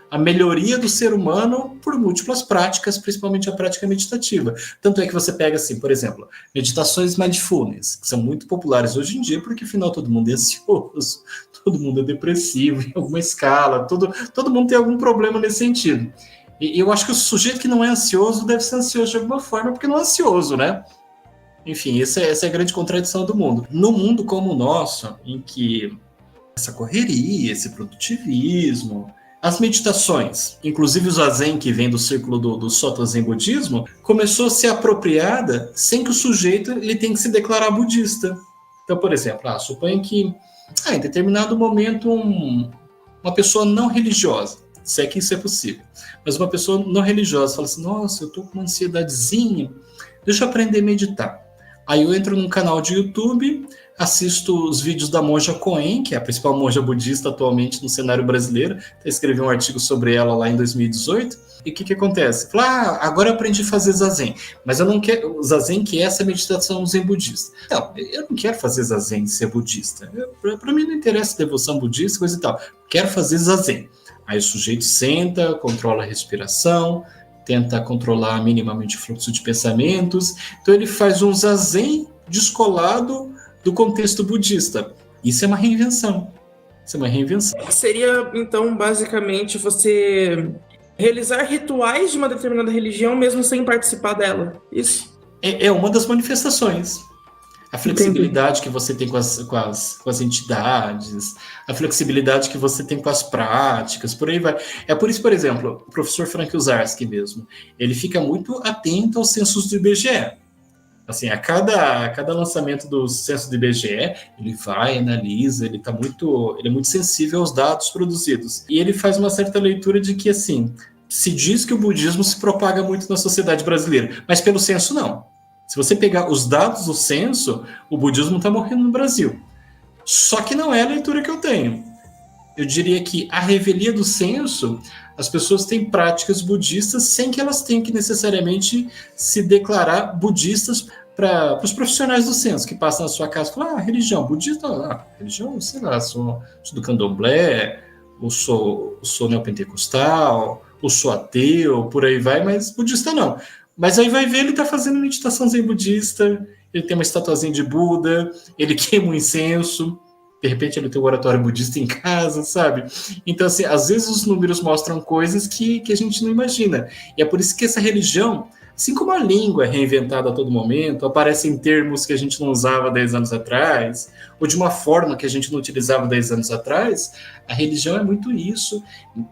a melhoria do ser humano por múltiplas práticas, principalmente a prática meditativa. Tanto é que você pega, assim, por exemplo, meditações mindfulness, que são muito populares hoje em dia, porque afinal todo mundo é ansioso, todo mundo é depressivo em alguma escala, todo mundo tem algum problema nesse sentido. E eu acho que o sujeito que não é ansioso deve ser ansioso de alguma forma, porque não é ansioso, né? Enfim, essa é a grande contradição do mundo. No mundo como o nosso, em que essa correria, esse produtivismo, as meditações, inclusive o zazen, que vem do círculo do Soto Zen budismo, começou a ser apropriada sem que o sujeito ele tenha que se declarar budista. Então, por exemplo, suponha que em determinado momento uma pessoa não religiosa, se é que isso é possível, mas uma pessoa não religiosa fala assim, nossa, eu estou com uma ansiedadezinha, deixa eu aprender a meditar. Aí eu entro num canal de YouTube, assisto os vídeos da monja Koen, que é a principal monja budista atualmente no cenário brasileiro. Eu escrevi um artigo sobre ela lá em 2018. E o que acontece? Agora eu aprendi a fazer zazen, mas eu não quero zazen, que é essa meditação zen budista. Não, eu não quero fazer zazen de ser budista. Para mim não interessa devoção budista, coisa e tal. Quero fazer zazen. Aí o sujeito senta, controla a respiração, tenta controlar minimamente o fluxo de pensamentos. Então ele faz um zazen descolado do contexto budista. Isso é uma reinvenção. Seria, então, basicamente, você realizar rituais de uma determinada religião mesmo sem participar dela. Isso? É uma das manifestações. A flexibilidade que você tem com as entidades, a flexibilidade que você tem com as práticas, por aí vai. É por isso, por exemplo, o professor Frank Uzarski mesmo, ele fica muito atento aos censos do IBGE. Assim, a cada lançamento do censo do IBGE, ele vai, analisa, ele é muito sensível aos dados produzidos. E ele faz uma certa leitura de que, assim, se diz que o budismo se propaga muito na sociedade brasileira, mas pelo censo não. Se você pegar os dados do censo, o budismo está morrendo no Brasil. Só que não é a leitura que eu tenho. Eu diria que a revelia do censo, as pessoas têm práticas budistas sem que elas tenham que necessariamente se declarar budistas para os profissionais do censo, que passam na sua casa e falam, religião, budista, religião, sei lá, sou do candomblé, ou sou neopentecostal, ou sou ateu, por aí vai, mas budista não. Mas aí vai ver, ele está fazendo meditação zen budista, ele tem uma estatuazinha de Buda, ele queima um incenso, de repente ele tem um oratório budista em casa, sabe? Então, assim, às vezes os números mostram coisas que a gente não imagina. E é por isso que essa religião, assim como a língua é reinventada a todo momento, aparecem termos que a gente não usava 10 anos atrás, ou de uma forma que a gente não utilizava 10 anos atrás, a religião é muito isso,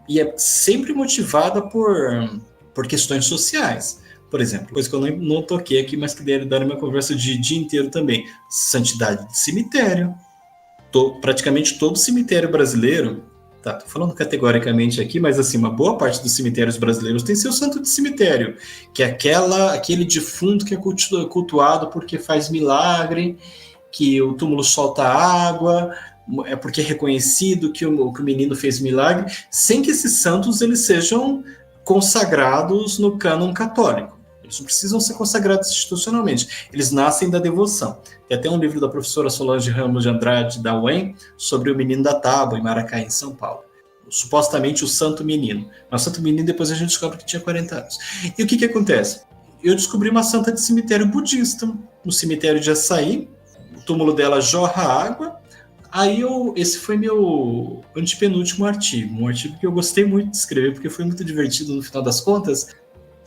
e é sempre motivada por questões sociais. Por exemplo, coisa que eu não toquei aqui, mas que deve dar uma conversa de dia inteiro também, santidade de cemitério. Praticamente todo cemitério brasileiro, tô falando categoricamente aqui, mas assim, uma boa parte dos cemitérios brasileiros tem seu santo de cemitério, que é aquele defunto que é cultuado porque faz milagre, que o túmulo solta água, é porque é reconhecido que o menino fez milagre, sem que esses santos eles sejam consagrados no cânon católico. Eles não precisam ser consagrados institucionalmente, eles nascem da devoção. Tem até um livro da professora Solange Ramos de Andrade, da UEM, sobre o menino da tábua, em Maracá, em São Paulo. Supostamente o santo menino. Mas o santo menino depois a gente descobre que tinha 40 anos. E o que acontece? Eu descobri uma santa de cemitério budista, no cemitério de Açaí, o túmulo dela jorra água. Aí esse foi meu antepenúltimo artigo, um artigo que eu gostei muito de escrever, porque foi muito divertido no final das contas.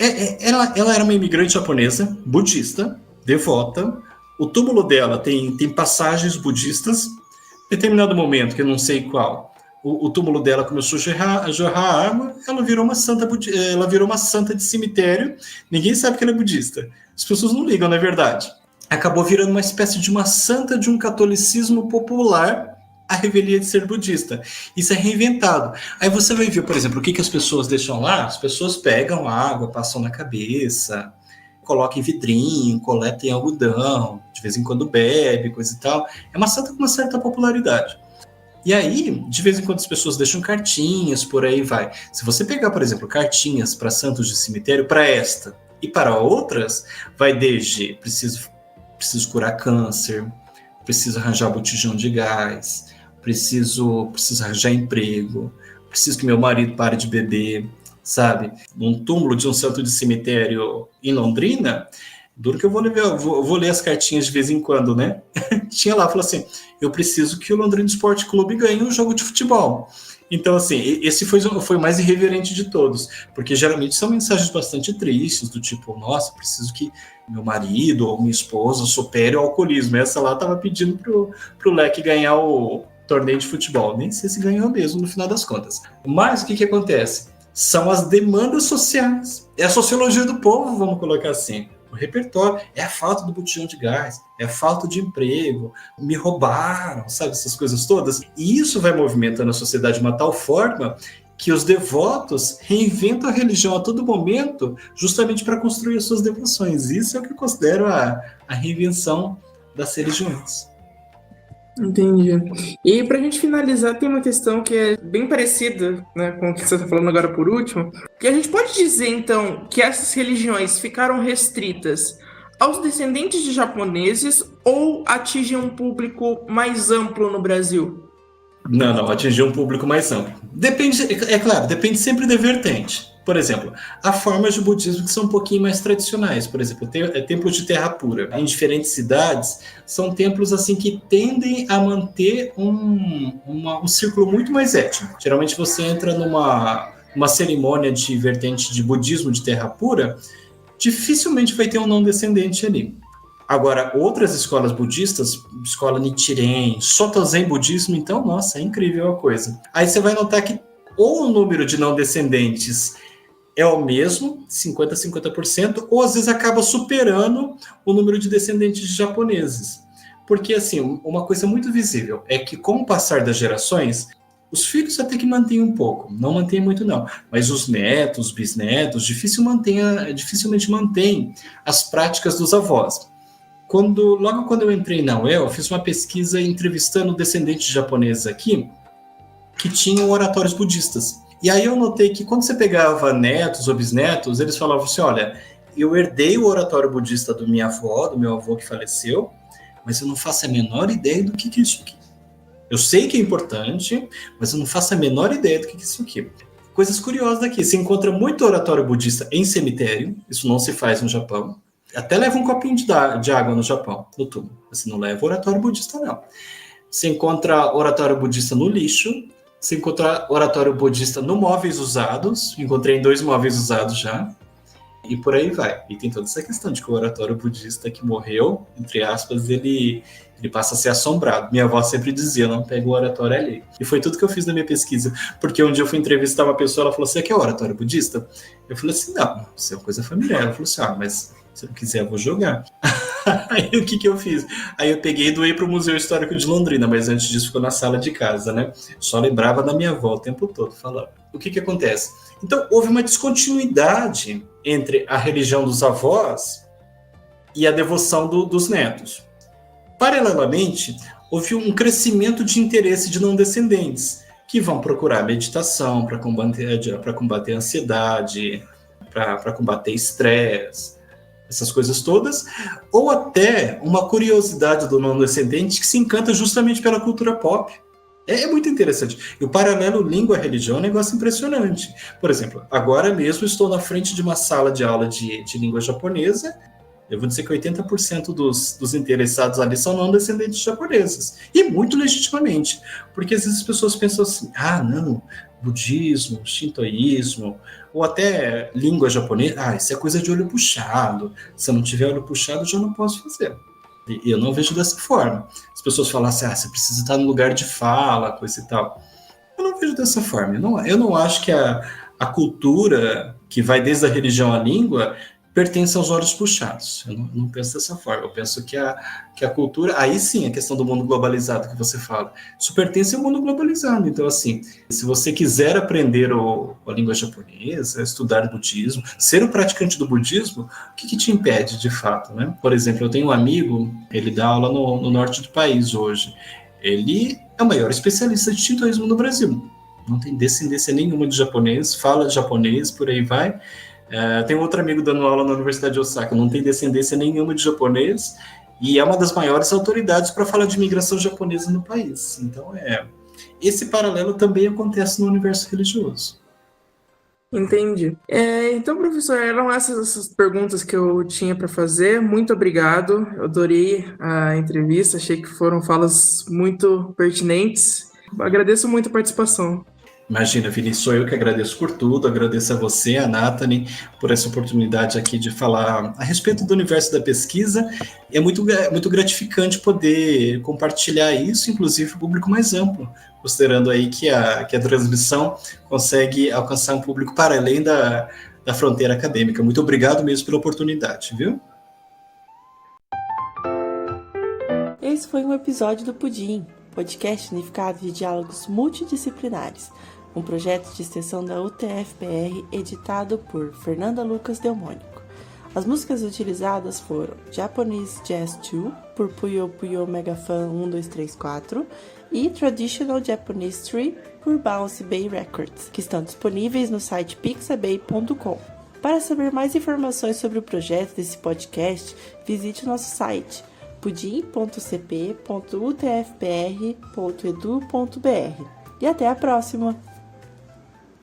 Ela era uma imigrante japonesa, budista, devota. O túmulo dela tem passagens budistas. Em determinado momento, que eu não sei qual, o túmulo dela começou a jorrar água, ela virou uma santa de cemitério. Ninguém sabe que ela é budista. As pessoas não ligam, na verdade. Acabou virando uma espécie de uma santa de um catolicismo popular, a revelia de ser budista. Isso é reinventado. Aí você vai ver, por exemplo, o que as pessoas deixam lá. As pessoas pegam água, passam na cabeça, colocam em vidrinho, coletam em algodão, de vez em quando bebe, coisa e tal. É uma santa com uma certa popularidade. E aí, de vez em quando as pessoas deixam cartinhas, por aí vai. Se você pegar, por exemplo, cartinhas para santos de cemitério, para esta e para outras, vai desde preciso curar câncer, preciso arranjar botijão de gás, preciso arranjar emprego, preciso que meu marido pare de beber, sabe? Num túmulo de um santo de cemitério em Londrina, duro que eu vou ler as cartinhas de vez em quando, né? Tinha lá, falou assim, eu preciso que o Londrina Esporte Clube ganhe um jogo de futebol. Então, assim, esse foi o mais irreverente de todos, porque geralmente são mensagens bastante tristes, do tipo, nossa, preciso que meu marido ou minha esposa supere o alcoolismo. Essa lá estava pedindo pro Leque ganhar o torneio de futebol. Nem sei se ganhou mesmo, no final das contas. Mas o que acontece? São as demandas sociais. É a sociologia do povo, vamos colocar assim. O repertório é a falta do botijão de gás, é a falta de emprego, me roubaram, sabe, essas coisas todas. E isso vai movimentando a sociedade de uma tal forma que os devotos reinventam a religião a todo momento justamente para construir as suas devoções. Isso é o que eu considero a reinvenção das religiões. Entendi. E para a gente finalizar, tem uma questão que é bem parecida, né, com o que você está falando agora por último, que a gente pode dizer, então, que essas religiões ficaram restritas aos descendentes de japoneses ou atingem um público mais amplo no Brasil? Não, atingir um público mais amplo. Depende, é claro, depende sempre da vertente. Por exemplo, há formas de budismo que são um pouquinho mais tradicionais. Por exemplo, templos de terra pura. Em diferentes cidades, são templos assim que tendem a manter um círculo muito mais étnico. Geralmente você entra numa cerimônia de vertente de budismo de terra pura, dificilmente vai ter um não descendente ali. Agora, outras escolas budistas, escola Nichiren, Soto Zen budismo, então, nossa, é incrível a coisa. Aí você vai notar que ou o número de não descendentes é o mesmo, 50%, ou às vezes acaba superando o número de descendentes de japoneses. Porque, assim, uma coisa muito visível é que, com o passar das gerações, os filhos até que mantêm um pouco, não mantêm muito não, mas os netos, bisnetos, dificilmente mantêm as práticas dos avós. Logo quando eu entrei na UEL, eu fiz uma pesquisa entrevistando descendentes japoneses aqui que tinham oratórios budistas. E aí eu notei que quando você pegava netos ou bisnetos, eles falavam assim, olha, eu herdei o oratório budista do minha avó, do meu avô que faleceu, mas eu não faço a menor ideia do que é isso aqui. Eu sei que é importante, mas eu não faço a menor ideia do que é isso aqui. Coisas curiosas daqui, se encontra muito oratório budista em cemitério, isso não se faz no Japão. Até leva um copinho de água no Japão, no túmulo. Você não leva oratório budista, não. Você encontra oratório budista no lixo, você encontra oratório budista no móveis usados, encontrei 2 móveis usados já, e por aí vai. E tem toda essa questão de que o oratório budista que morreu, entre aspas, ele passa a ser assombrado. Minha avó sempre dizia, não pega o oratório ali. E foi tudo que eu fiz na minha pesquisa, porque um dia eu fui entrevistar uma pessoa, ela falou, você quer oratório budista? Eu falei assim, não, isso é uma coisa familiar. Ela falou assim, mas se eu quiser eu vou jogar. Aí o que eu fiz? Aí eu peguei e doei para o Museu Histórico de Londrina, mas antes disso ficou na sala de casa, né? Só lembrava da minha avó o tempo todo falando. O que acontece? Então, houve uma descontinuidade entre a religião dos avós e a devoção dos netos. Paralelamente, houve um crescimento de interesse de não descendentes, que vão procurar meditação para combater a ansiedade, para combater estresse, essas coisas todas, ou até uma curiosidade do não descendente que se encanta justamente pela cultura pop. É muito interessante. E o paralelo língua-religião é um negócio impressionante. Por exemplo, agora mesmo estou na frente de uma sala de aula de língua japonesa. Eu vou dizer que 80% dos interessados ali são não descendentes japoneses. E muito legitimamente. Porque às vezes as pessoas pensam assim, não, budismo, shintoísmo, ou até língua japonesa, isso é coisa de olho puxado. Se eu não tiver olho puxado, eu já não posso fazer. E eu não vejo dessa forma. As pessoas falam assim, você precisa estar no lugar de fala, coisa e tal. Eu não vejo dessa forma. Eu não acho que a cultura, que vai desde a religião à língua, pertence aos olhos puxados. Eu não penso dessa forma. Eu penso que a cultura... Aí sim, a questão do mundo globalizado que você fala. Isso pertence ao mundo globalizado. Então, assim, se você quiser aprender a língua japonesa, estudar budismo, ser um praticante do budismo, o que te impede, de fato, né? Por exemplo, eu tenho um amigo, ele dá aula no norte do país hoje. Ele é o maior especialista de shintoísmo no Brasil. Não tem descendência nenhuma de japonês, fala japonês, por aí vai. Tem outro amigo dando aula na Universidade de Osaka, não tem descendência nenhuma de japonês e é uma das maiores autoridades para falar de imigração japonesa no país. Então, esse paralelo também acontece no universo religioso. Entendi. Então, professor, eram essas perguntas que eu tinha para fazer. Muito obrigado. Eu adorei a entrevista, achei que foram falas muito pertinentes. Eu agradeço muito a participação. Imagina, Vinícius, sou eu que agradeço por tudo, agradeço a você, a Nathalie, por essa oportunidade aqui de falar a respeito do universo da pesquisa. É muito gratificante poder compartilhar isso, inclusive, para o público mais amplo, considerando aí que a transmissão consegue alcançar um público para além da fronteira acadêmica. Muito obrigado mesmo pela oportunidade, viu? Esse foi um episódio do Pudim, podcast unificado de diálogos multidisciplinares. um projeto de extensão da UTF-PR editado por Fernanda Lucas Delmônico. As músicas utilizadas foram Japanese Jazz 2, por Puyo Puyo Megafan 1234, e Traditional Japanese 3, por Bounce Bay Records, que estão disponíveis no site pixabay.com. Para saber mais informações sobre o projeto desse podcast, visite o nosso site pudim.cp.utfpr.edu.br. E até a próxima!